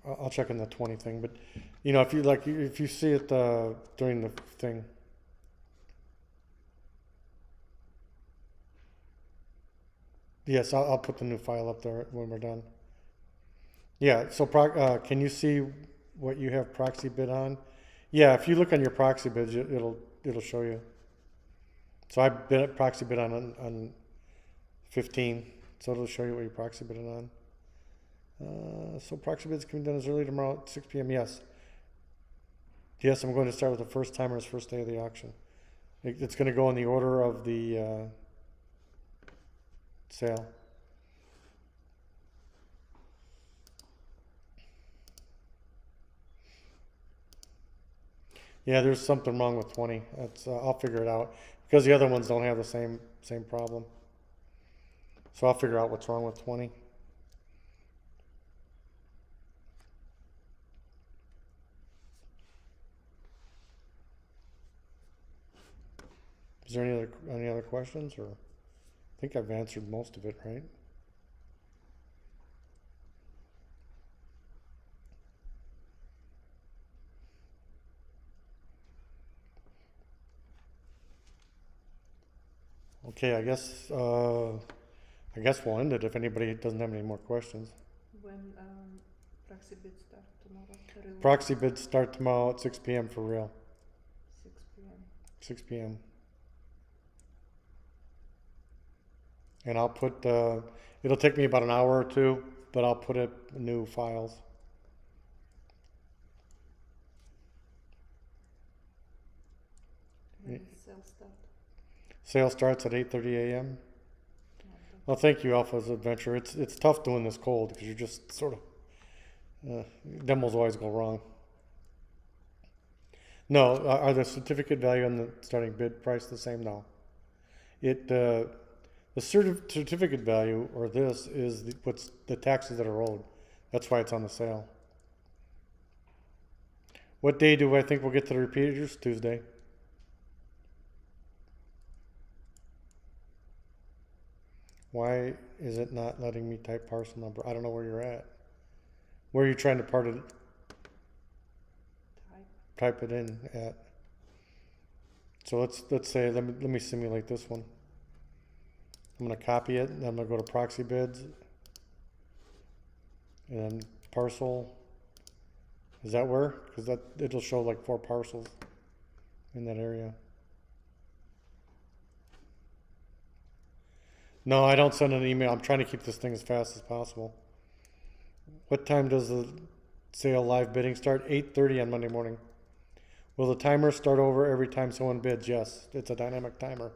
I'll check on the 20 thing, but you know, if you see it during the thing. Yes, I'll put the new file up there when we're done. Yeah, so can you see what you have proxy bid on? Yeah, if you look on your proxy bids, it'll show you. So I proxy bid on 15, so it'll show you what you proxy bid on. So proxy bids can be done as early tomorrow at 6 p.m. Yes. Yes, I'm going to start with the first timers first day of the auction. It's going to go in the order of the sale. Yeah, there's something wrong with 20. That's I'll figure it out because the other ones don't have the same problem. So I'll figure out what's wrong with 20. Is there any other questions, or I think I've answered most of it, right? Okay, I guess we'll end it if anybody doesn't have any more questions. When proxy bids start tomorrow? The real Proxy bids start tomorrow at 6 p.m. for real. 6 p.m. 6 p.m. And I'll put, it'll take me about an hour or two, but I'll put it in new files. When does sale start? Sale starts at 8:30 a.m. Yeah, Well, thank you, Alpha's Adventure. It's tough doing this cold because you're just sort of, demos always go wrong. No, are the certificate value and the starting bid price the same? No. The certificate value, or this, is what's the taxes that are owed. That's why it's on the sale. What day do I think we'll get to the repeaters? Tuesday. Why is it not letting me type parcel number? I don't know where you're at. Where are you trying to type it in at? So let's say, let me simulate this one. I'm going to copy it, and I'm going to go to proxy bids, and parcel. Is that where? Because it'll show like 4 parcels in that area. No, I don't send an email. I'm trying to keep this thing as fast as possible. What time does the sale live bidding start? 8:30 on Monday morning. Will the timer start over every time someone bids? Yes, it's a dynamic timer.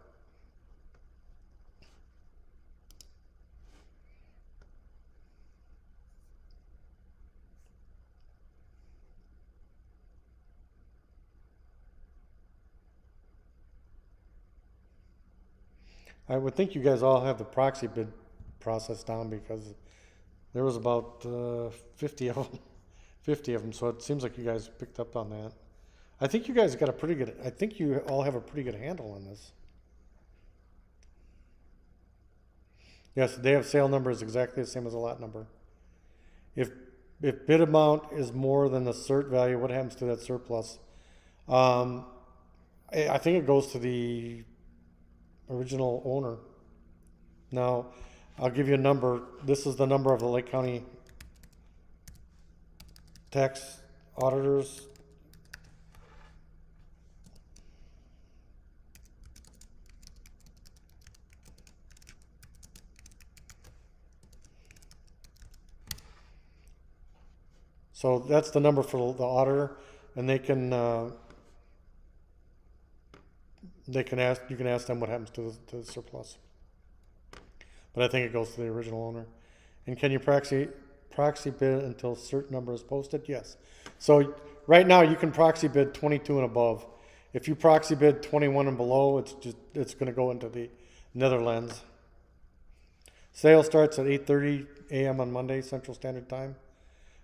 I would think you guys all have the proxy bid process down because there was about 50 of them. 50 of them, so it seems like you guys picked up on that. I think you guys got a pretty good, I think you all have a pretty good handle on this. Yes, the day of sale number is exactly the same as the lot number. If bid amount is more than the cert value, what happens to that surplus? I think it goes to the original owner. Now, I'll give you a number. This is the number of the Lake County tax auditors. So that's the number for the auditor, and you can ask them what happens to the surplus. But I think it goes to the original owner. And can you proxy bid until a certain number is posted? Yes. So right now you can proxy bid 22 and above. If you proxy bid 21 and below, it's going to go into the Netherlands. Sale starts at 8:30 a.m. on Monday, Central Standard Time.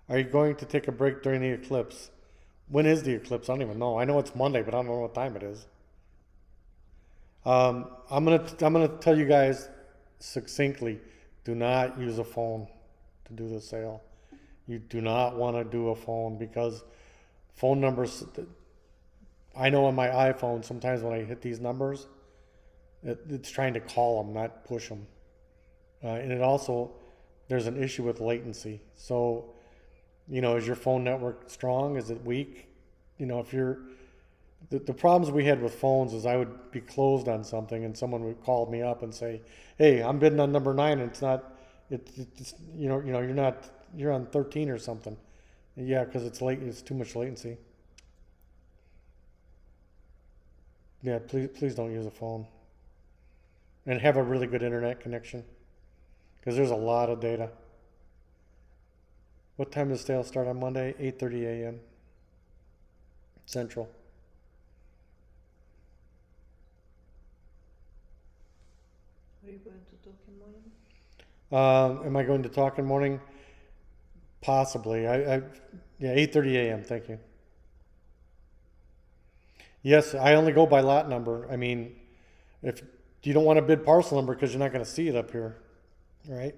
Are you going to take a break during the eclipse? When is the eclipse? I don't even know. I know it's Monday, but I don't know what time it is. I'm gonna tell you guys succinctly: do not use a phone to do the sale. You do not want to do a phone, because phone numbers. I know on my iPhone sometimes when I hit these numbers, it's trying to call them, not push them. And it also, there's an issue with latency. So, is your phone network strong? Is it weak? If you're, the problems we had with phones is I would be closed on something and someone would call me up and say, hey, I'm bidding on number 9 and it's not, you're on 13 or something. Yeah, because it's too much latency. Yeah, please don't use a phone. And have a really good internet connection, because there's a lot of data. What time does sale start on Monday? 8:30 a.m. Central. Are you going to talk in morning? Am I going to talk in morning? Possibly. Yeah, 8:30 a.m. Thank you. Yes, I only go by lot number. I mean, if you don't want to bid parcel number because you're not going to see it up here, right?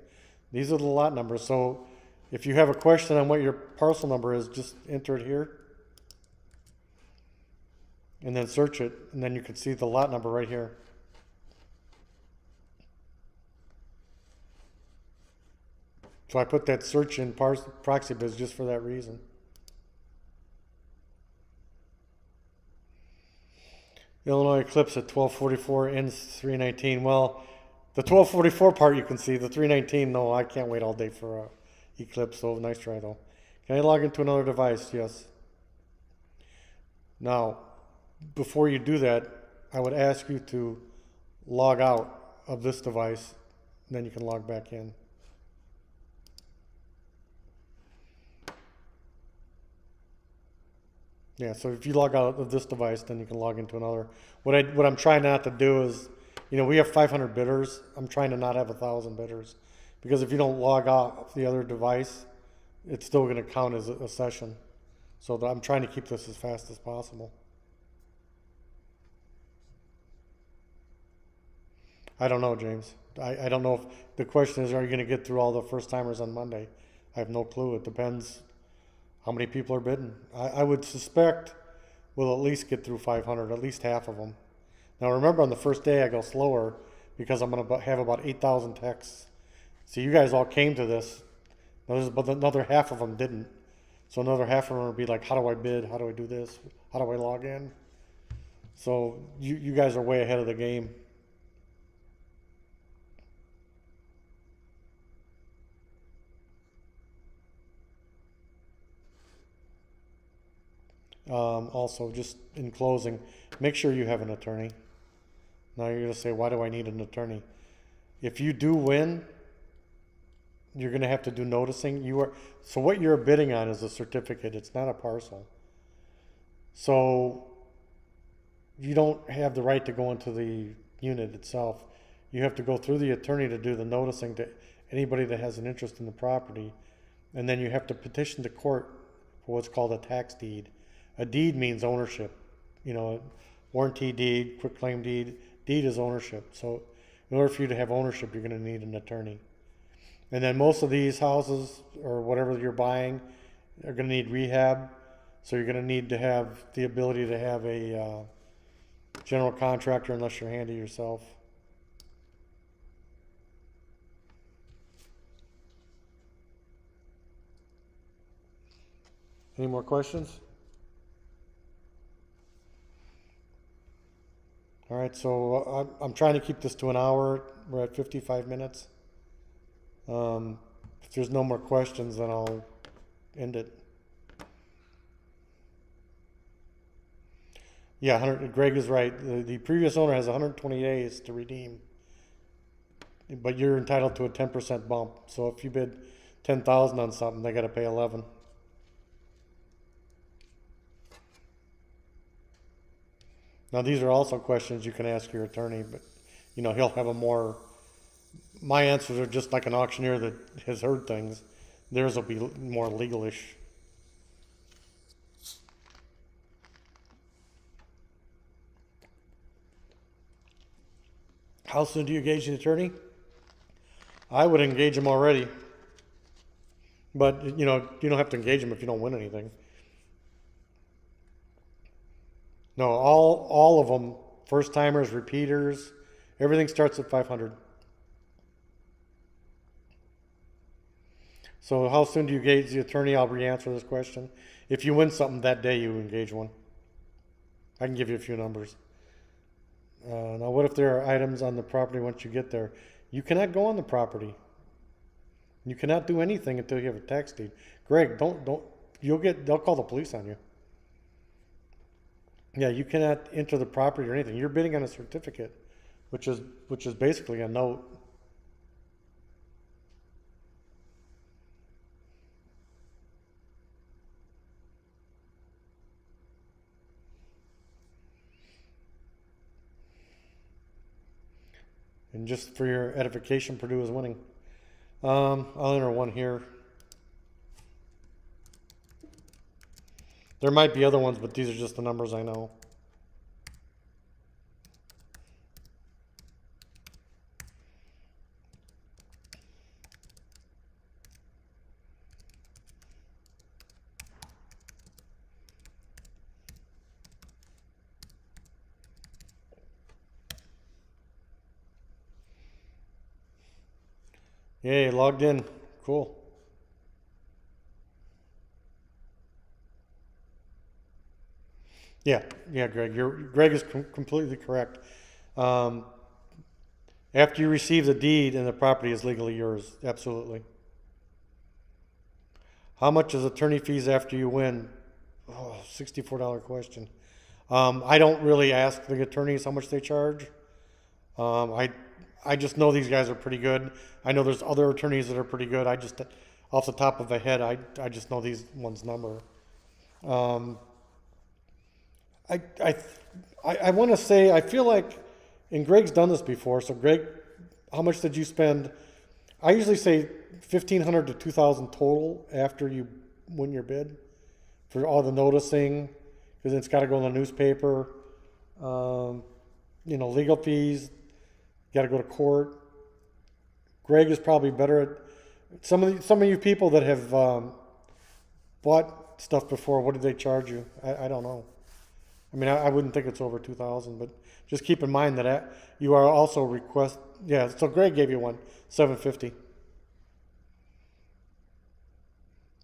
These are the lot numbers. So if you have a question on what your parcel number is, just enter it here and then search it, and then you can see the lot number right here. So I put that search in proxy biz just for that reason. Illinois eclipse at 12:44, ends 3:19. Well, the 12:44 part you can see. The 3:19, no, I can't wait all day for a eclipse. So nice try though. Can I log into another device? Yes. Now, before you do that, I would ask you to log out of this device, and then you can log back in. Yeah, so if you log out of this device, then you can log into another. What I'm trying not to do is, we have 500 bidders. I'm trying to not have 1,000 bidders, because if you don't log out the other device, it's still going to count as a session. So I'm trying to keep this as fast as possible. I don't know, James. I don't know if the question is, are you going to get through all the first timers on Monday? I have no clue. It depends how many people are bidding. I would suspect we'll at least get through 500, at least half of them. Now remember, on the first day I go slower because I'm going to have about 8,000 texts. So you guys all came to this, but another half of them didn't. So another half of them will be like, how do I bid? How do I do this? How do I log in? So you guys are way ahead of the game. Also, just in closing, make sure you have an attorney. Now you're going to say, why do I need an attorney? If you do win, you're going to have to do noticing. So what you're bidding on is a certificate. It's not a parcel. So you don't have the right to go into the unit itself. You have to go through the attorney to do the noticing to anybody that has an interest in the property. And then you have to petition the court for what's called a tax deed. A deed means ownership, warranty deed, quitclaim deed. Deed is ownership. So in order for you to have ownership, you're going to need an attorney. And then most of these houses or whatever you're buying are going to need rehab. So you're going to need to have the ability to have a general contractor, unless you're handy yourself. Any more questions? All right, so I'm trying to keep this to an hour. We're at 55 minutes. If there's no more questions, then I'll end it. Yeah, 100, Greg is right. The previous owner has 120 days to redeem, but you're entitled to a 10% bump. So if you bid 10,000 on something, they got to pay 11. Now these are also questions you can ask your attorney, but you know he'll have a more. My answers are just like an auctioneer that has heard things. Theirs will be more legalish. How soon do you engage an attorney? I would engage him already. But, you know, you don't have to engage him if you don't win anything. No, all of them, first timers, repeaters, everything starts at 500. So how soon do you engage the attorney? I'll re-answer this question. If you win something that day, you engage one. I can give you a few numbers. Now, what if there are items on the property once you get there? You cannot go on the property. You cannot do anything until you have a tax deed. Greg, they'll call the police on you. Yeah, you cannot enter the property or anything. You're bidding on a certificate, which is basically a note. And just for your edification, Purdue is winning. I'll enter one here. There might be other ones, but these are just the numbers I know. Yay, logged in. Cool. Yeah, Greg. Greg is completely correct. After you receive the deed and the property is legally yours, absolutely. How much is attorney fees after you win? Oh, $64 question. I don't really ask the attorneys how much they charge. I just know these guys are pretty good. I know there's other attorneys that are pretty good. I just, off the top of my head, I just know these ones' number. I want to say, I feel like, and Greg's done this before, so Greg, how much did you spend? I usually say $1,500 to $2,000 total after you win your bid for all the noticing, because it's got to go in the newspaper, legal fees, got to go to court. Greg is probably better at some of you people that have bought stuff before. What did they charge you? I don't know. I mean, I wouldn't think it's over 2,000, but just keep in mind that you are also request. Yeah, so Greg gave you one, $750.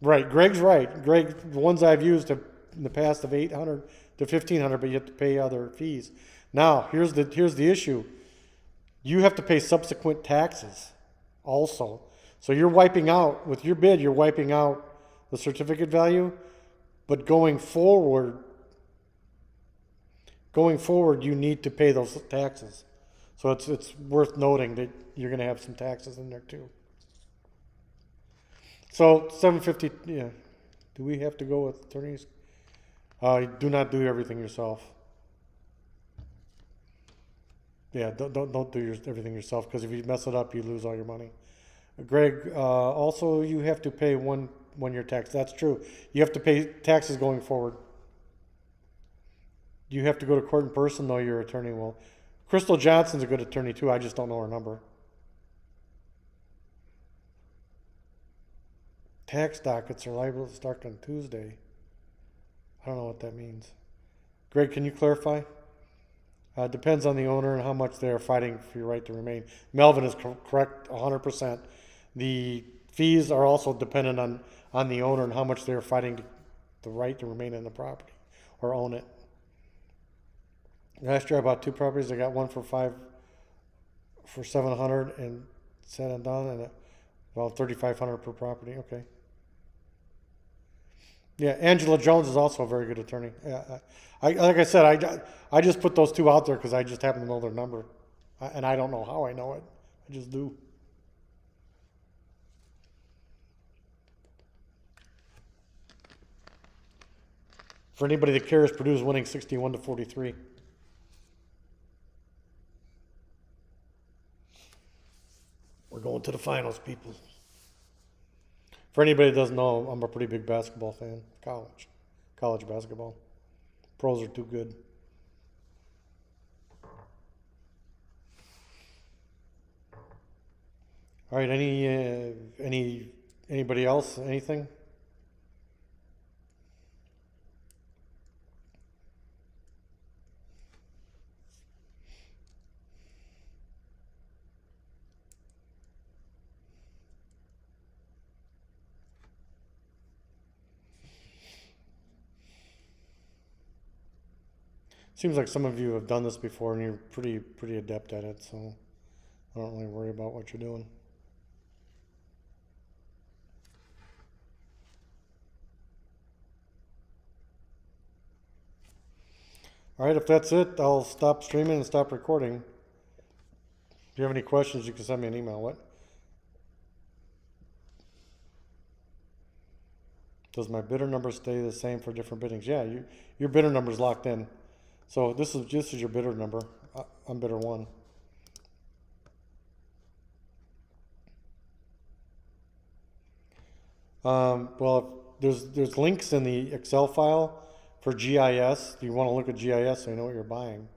Right, Greg's right. Greg, the ones I've used in the past of $800 to $1,500, but you have to pay other fees. Now, here's the issue. You have to pay subsequent taxes also. So you're wiping out, with your bid, you're wiping out the certificate value, but going forward, you need to pay those taxes. So it's worth noting that you're going to have some taxes in there too. So $750, yeah. Do we have to go with attorneys? Do not do everything yourself. Yeah, don't do everything yourself, because if you mess it up, you lose all your money. Greg, also you have to pay one year tax. That's true. You have to pay taxes going forward. You have to go to court in person, though your attorney will. Crystal Johnson's a good attorney too. I just don't know her number. Tax dockets are liable to start on Tuesday. I don't know what that means. Greg, can you clarify? Depends on the owner and how much they are fighting for your right to remain. Melvin is correct 100%. The fees are also dependent on the owner and how much they are fighting the right to remain in the property or own it. Last year I bought 2 properties. I got one for $700 and said and done, and about $3,500 per property. Okay. Yeah, Angela Jones is also a very good attorney. Yeah, like I said, I just put those two out there because I just happen to know their number, and I don't know how I know it. I just do. For anybody that cares, Purdue's winning 61-43. We're going to the finals, people. For anybody that doesn't know, I'm a pretty big basketball fan. College basketball. Pros are too good. All right, anybody else? Anything? Seems like some of you have done this before and you're pretty adept at it, so I don't really worry about what you're doing. All right, if that's it, I'll stop streaming and stop recording. If you have any questions, you can send me an email. What? Does my bidder number stay the same for different biddings? Yeah, your bidder number is locked in. So this is your bidder number. I'm bidder 1. Well, there's links in the Excel file for GIS. You want to look at GIS so you know what you're buying.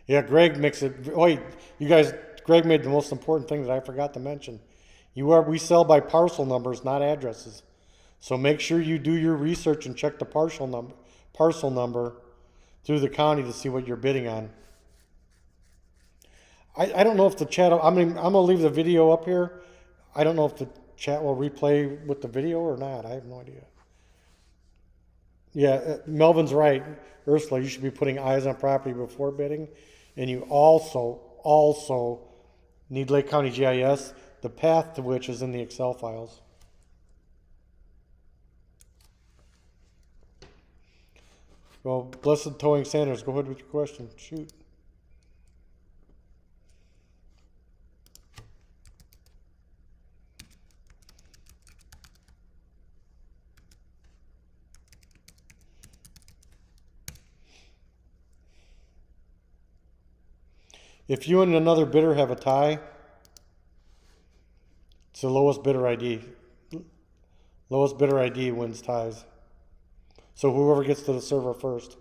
Yeah, Greg makes it. Wait, you guys. Greg made the most important thing that I forgot to mention. We sell by parcel numbers, not addresses. So make sure you do your research and check the parcel number through the county to see what you're bidding on. I don't know if the chat. I mean, I'm gonna leave the video up here. I don't know if the chat will replay with the video or not. I have no idea. Yeah, Melvin's right. Ursula, you should be putting eyes on property before bidding, and you also need Lake County GIS, the path to which is in the Excel files. Well, Blessed Towing Sanders, go ahead with your question. Shoot. If you and another bidder have a tie, it's the lowest bidder ID. Lowest bidder ID wins ties. So whoever gets to the server first.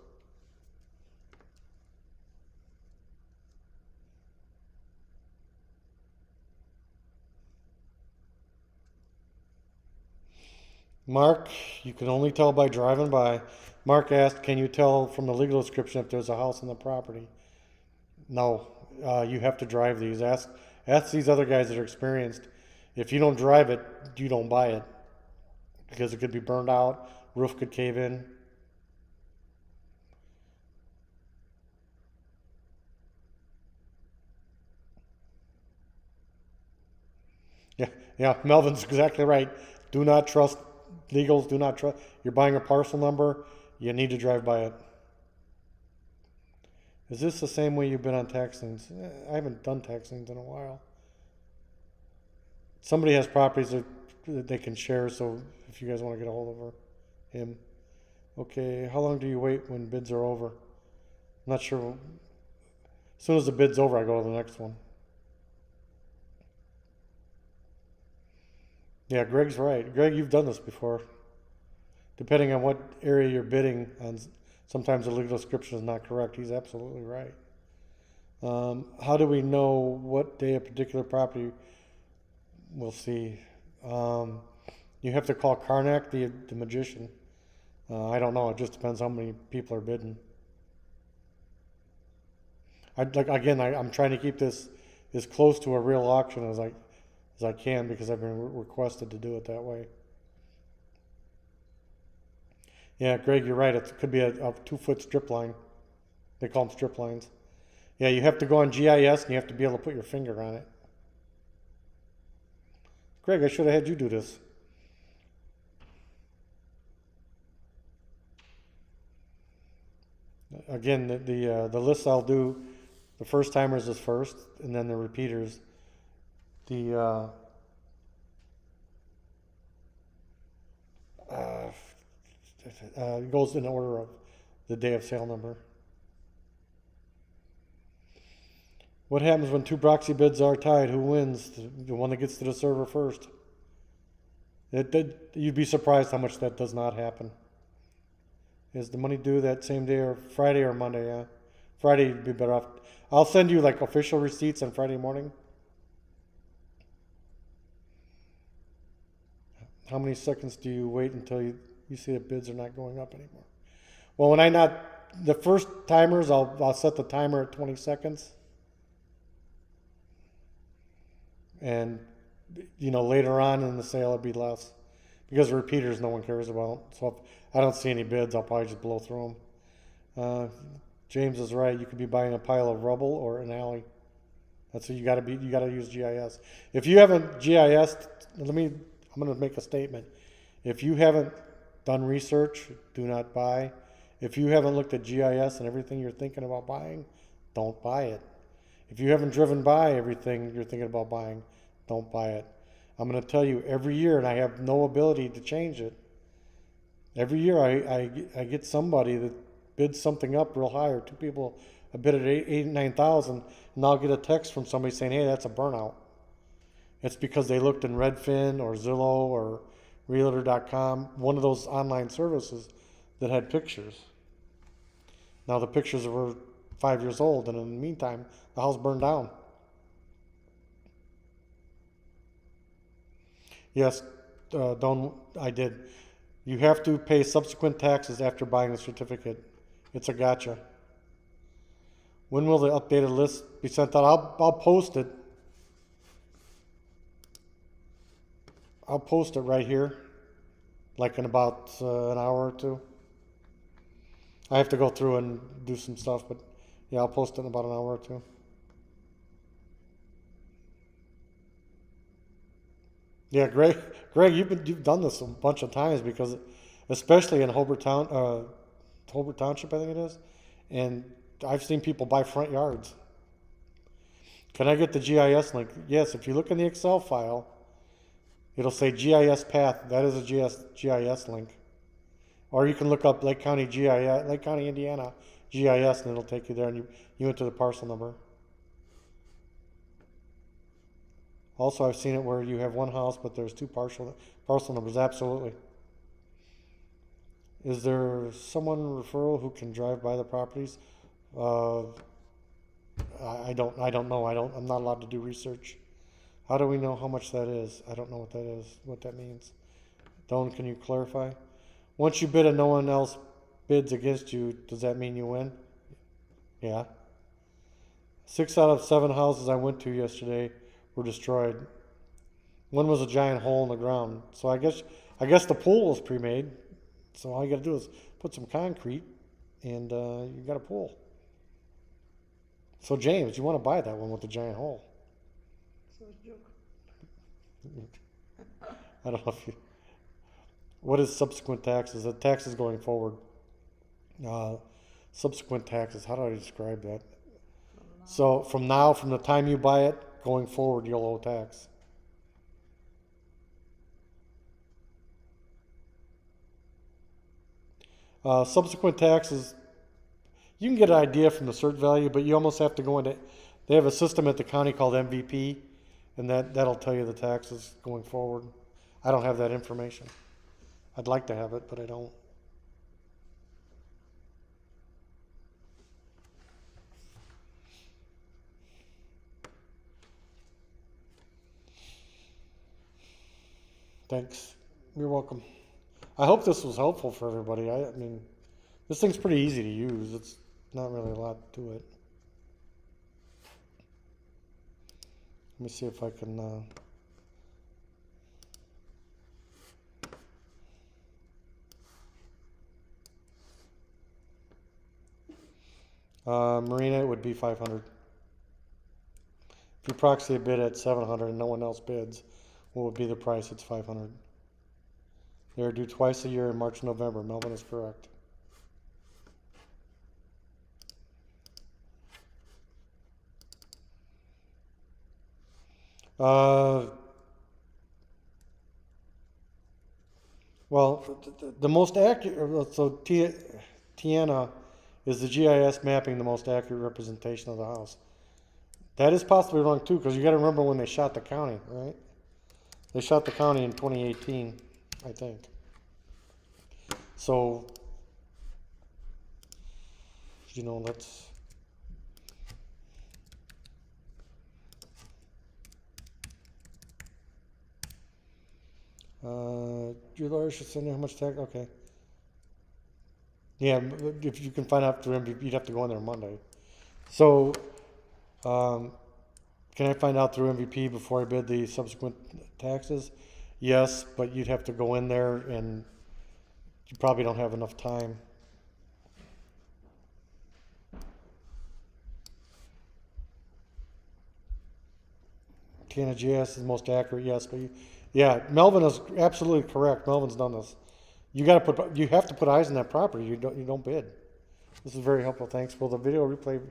Mark, you can only tell by driving by. Mark asked, can you tell from the legal description if there's a house on the property? No, you have to drive these. Ask these other guys that are experienced. If you don't drive it, you don't buy it. Because it could be burned out, roof could cave in. Yeah, Melvin's exactly right. Do not trust legals, do not trust. You're buying a parcel number, you need to drive by it. Is this the same way you've been on tax liens? I haven't done tax liens in a while. Somebody has properties that they can share, so if you guys want to get a hold of him. Okay, how long do you wait when bids are over? I'm not sure. As soon as the bid's over, I go to the next one. Yeah, Greg's right. Greg, you've done this before. Depending on what area you're bidding on, sometimes the legal description is not correct. He's absolutely right. How do we know what day a particular property will see? You have to call Karnak, the magician. I don't know. It just depends how many people are bidding. I'm trying to keep this as close to a real auction as I can because I've been requested to do it that way. Yeah, Greg, you're right. It could be a 2-foot strip line. They call them strip lines. Yeah, you have to go on GIS and you have to be able to put your finger on it. Greg, I should have had you do this. Again, the list I'll do, the first timers is first, and then the repeaters. The it goes in order of the day of sale number. What happens when two proxy bids are tied? Who wins? The one that gets to the server first. You'd be surprised how much that does not happen. Is the money due that same day or Friday or Monday? Yeah, Friday would be better off. I'll send you like official receipts on Friday morning. How many seconds do you wait until you see that bids are not going up anymore? Well, when the first timers, I'll set the timer at 20 seconds. And, later on in the sale, it'd be less. Because repeaters, no one cares about. So if I don't see any bids, I'll probably just blow through them. James is right. You could be buying a pile of rubble or an alley. That's what you got to use GIS. If you haven't GIS'd, I'm going to make a statement. If you haven't done research, do not buy. If you haven't looked at GIS and everything you're thinking about buying, don't buy it. If you haven't driven by everything you're thinking about buying, don't buy it. I'm going to tell you every year, and I have no ability to change it. Every year I get somebody that bids something up real high, or two people a bid at 9,000, and I'll get a text from somebody saying, hey, that's a burnout. It's because they looked in Redfin or Zillow or Realtor.com, one of those online services that had pictures. Now the pictures were 5 years old, and in the meantime, the house burned down. Yes, I did. You have to pay subsequent taxes after buying the certificate. It's a gotcha. When will the updated list be sent out? I'll post it. I'll post it right here, like in about an hour or two. I have to go through and do some stuff, but yeah, I'll post it in about an hour or two. Yeah, Greg, you've done this a bunch of times, because especially in Hobart Township, I think it is, and I've seen people buy front yards. Can I get the GIS link? Yes, if you look in the Excel file, it'll say GIS path. That is a GIS link. Or you can look up Lake County GIS, Lake County, Indiana GIS, and it'll take you there, and you enter the parcel number. Also, I've seen it where you have one house, but there's two parcel numbers. Absolutely. Is there someone referral who can drive by the properties? I don't know. I'm not allowed to do research. How do we know how much that is? I don't know what that is, what that means. Don, can you clarify? Once you bid and no one else bids against you, does that mean you win? Yeah. 6 out of 7 houses I went to yesterday were destroyed. One was a giant hole in the ground. So I guess the pool was pre-made. So all you got to do is put some concrete, and you got a pool. So James, you want to buy that one with the giant hole? So it's a joke. I don't know if you. What is subsequent taxes? The taxes going forward. Subsequent taxes. How do I describe that? So from the time you buy it, going forward, you'll owe tax. Subsequent taxes, you can get an idea from the cert value, but you almost have to go into. They have a system at the county called MVP, and that'll tell you the taxes going forward. I don't have that information. I'd like to have it, but I don't. Thanks. You're welcome. I hope this was helpful for everybody. I mean, this thing's pretty easy to use. It's not really a lot to it. Let me see if I can. Marina, it would be 500. If you proxy a bid at 700 and no one else bids, what would be the price? It's 500. They're due twice a year in March and November. Melvin is correct. Well, the most accurate, so Tiana is the GIS mapping the most accurate representation of the house. That is possibly wrong too, because you got to remember when they shot the county, right? They shot the county in 2018, I think. So, you know, let's. Your lawyer should send you how much tax. Okay. Yeah, if you can find out through MVP, you'd have to go in there Monday. So, can I find out through MVP before I bid the subsequent taxes? Yes, but you'd have to go in there and you probably don't have enough time. Tiana GS is the most accurate, yes, but yeah, Melvin is absolutely correct. Melvin's done this. You have to put eyes on that property. You don't bid. This is very helpful. Thanks. Will the video replay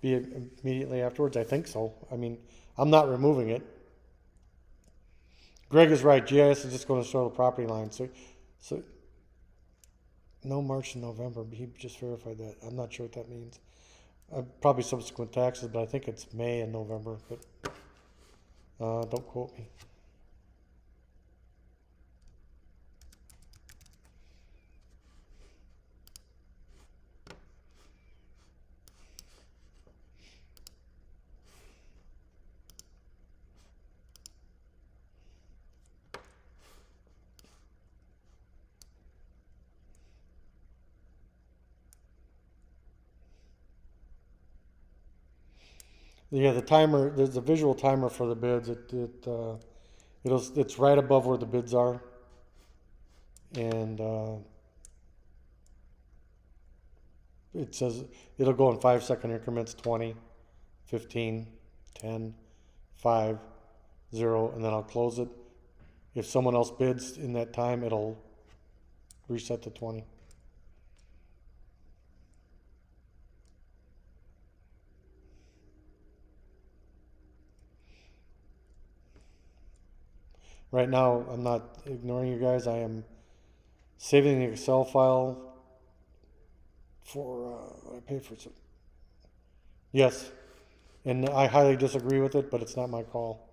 be immediately afterwards? I think so. I mean, I'm not removing it. Greg is right. GIS is just going to show the property line. So no March and November. He just verified that. I'm not sure what that means. Probably subsequent taxes, but I think it's May and November. But don't quote me. Yeah, the timer. There's a visual timer for the bids. It's right above where the bids are, and it says it'll go in 5-second increments: 20, 15, 10, 5, 0, and then I'll close it. If someone else bids in that time, it'll reset to 20. Right now, I'm not ignoring you guys. I am saving the Excel file for what I pay for. Yes, and I highly disagree with it, but it's not my call.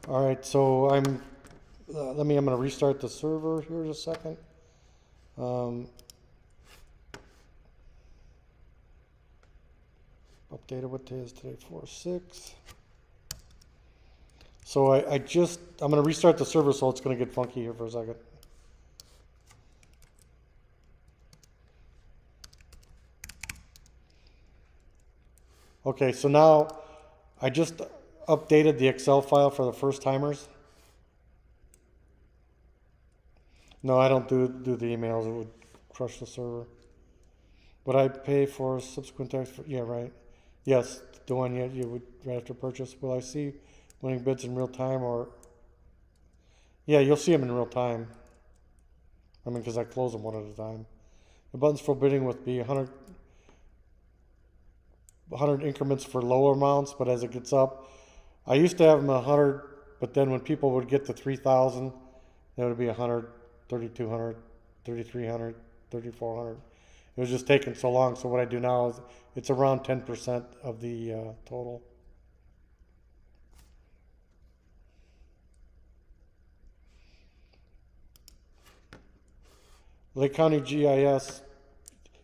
All right, so I'm going to restart the server here in a second. Updated, what day is today? 4/6. So I'm going to restart the server, so it's going to get funky here for a second. Okay, so now I just updated the Excel file for the first timers. No, I don't do the emails. It would crush the server. Would I pay for subsequent tax? Yeah, right. Yes, the one you would right after purchase. Will I see winning bids in real time or? Yeah, you'll see them in real time. I mean, because I close them one at a time. The buttons for bidding would be 100 increments for lower amounts, but as it gets up, I used to have them 100, but then when people would get to 3,000, that would be 100, 3,200, 3,300, 3,400. It was just taking so long. So what I do now is it's around 10% of the total. Lake County GIS.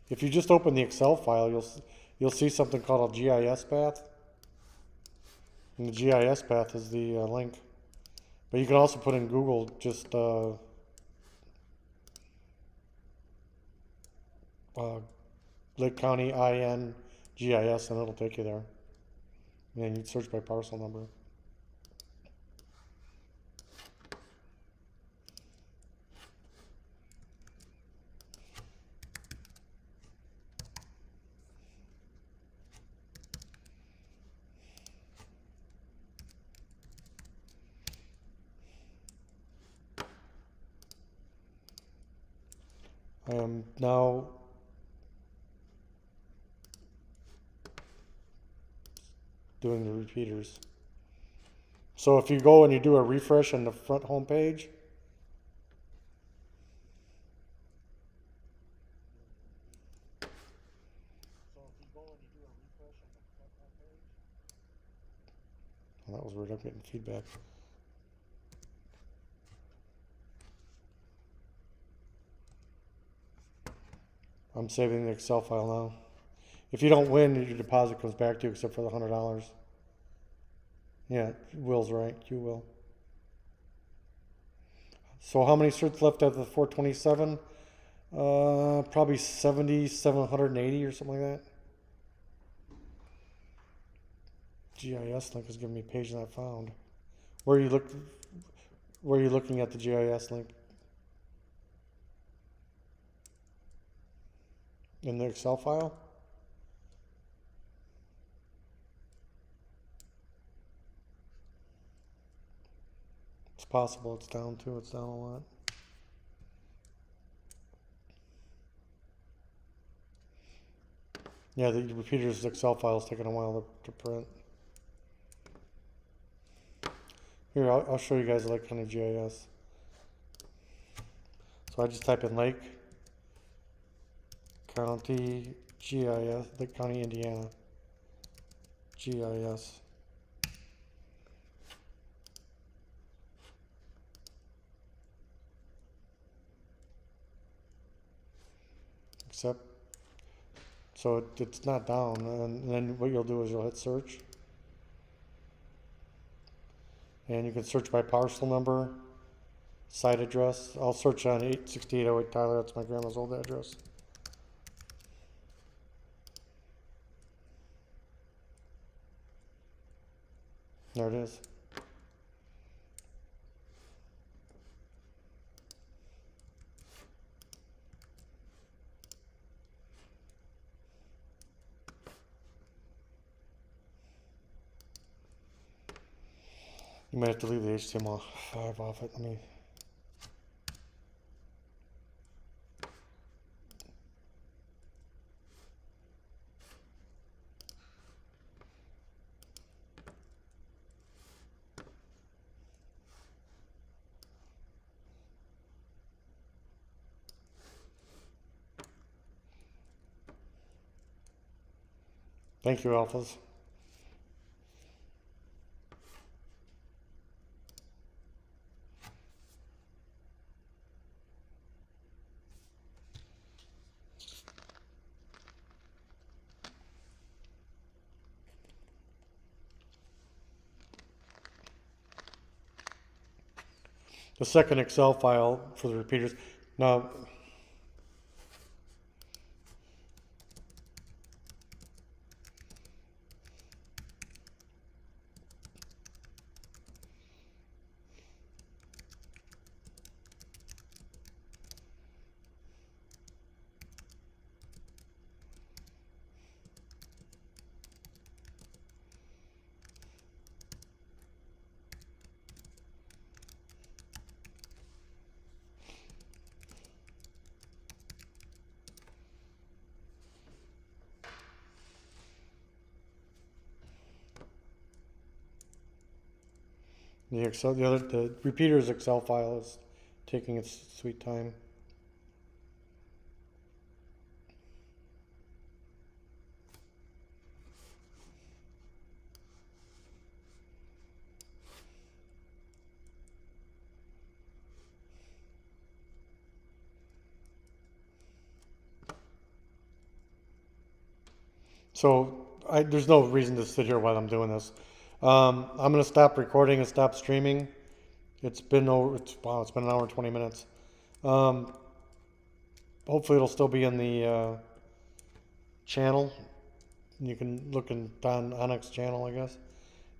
If you just open the Excel file, you'll see something called a GIS path. And the GIS path is the link. But you can also put in Google just Lake County INGIS, and it'll take you there. And then you'd search by parcel number. I am now doing the repeaters. So if you go and you do a refresh on the front home page, well, that was weird, I'm getting feedback. I'm saving the Excel file now. If you don't win, your deposit comes back to you except for the $100. Yeah, Will's right, you will. So how many certs left out of the 427? Probably 7,780 or something like that. GIS link is giving me a page not found. Where are you looking at the GIS link? In the Excel file? It's possible it's down too, it's down a lot. Yeah, the repeater's Excel file is taking a while to print. Here, I'll show you guys Lake County GIS. So I just type in Lake County GIS, Lake County, Indiana GIS. Except, so it's not down, and then what you'll do is you'll hit search. And you can search by parcel number, site address. I'll search on 86808 Tyler, that's my grandma's old address. There it is. You might have to leave the HTML5 off it. Let me. Thank you, Alphas. The second Excel file for the repeaters. Now, the repeater's Excel file is taking its sweet time. So there's no reason to sit here while I'm doing this. I'm going to stop recording and stop streaming. It's been an hour and 20 minutes. hopefully it'll still be in the channel. You can look in Don Onyx channel, I guess.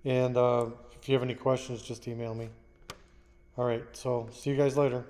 And if you have any questions, just email me. All right, so see you guys later.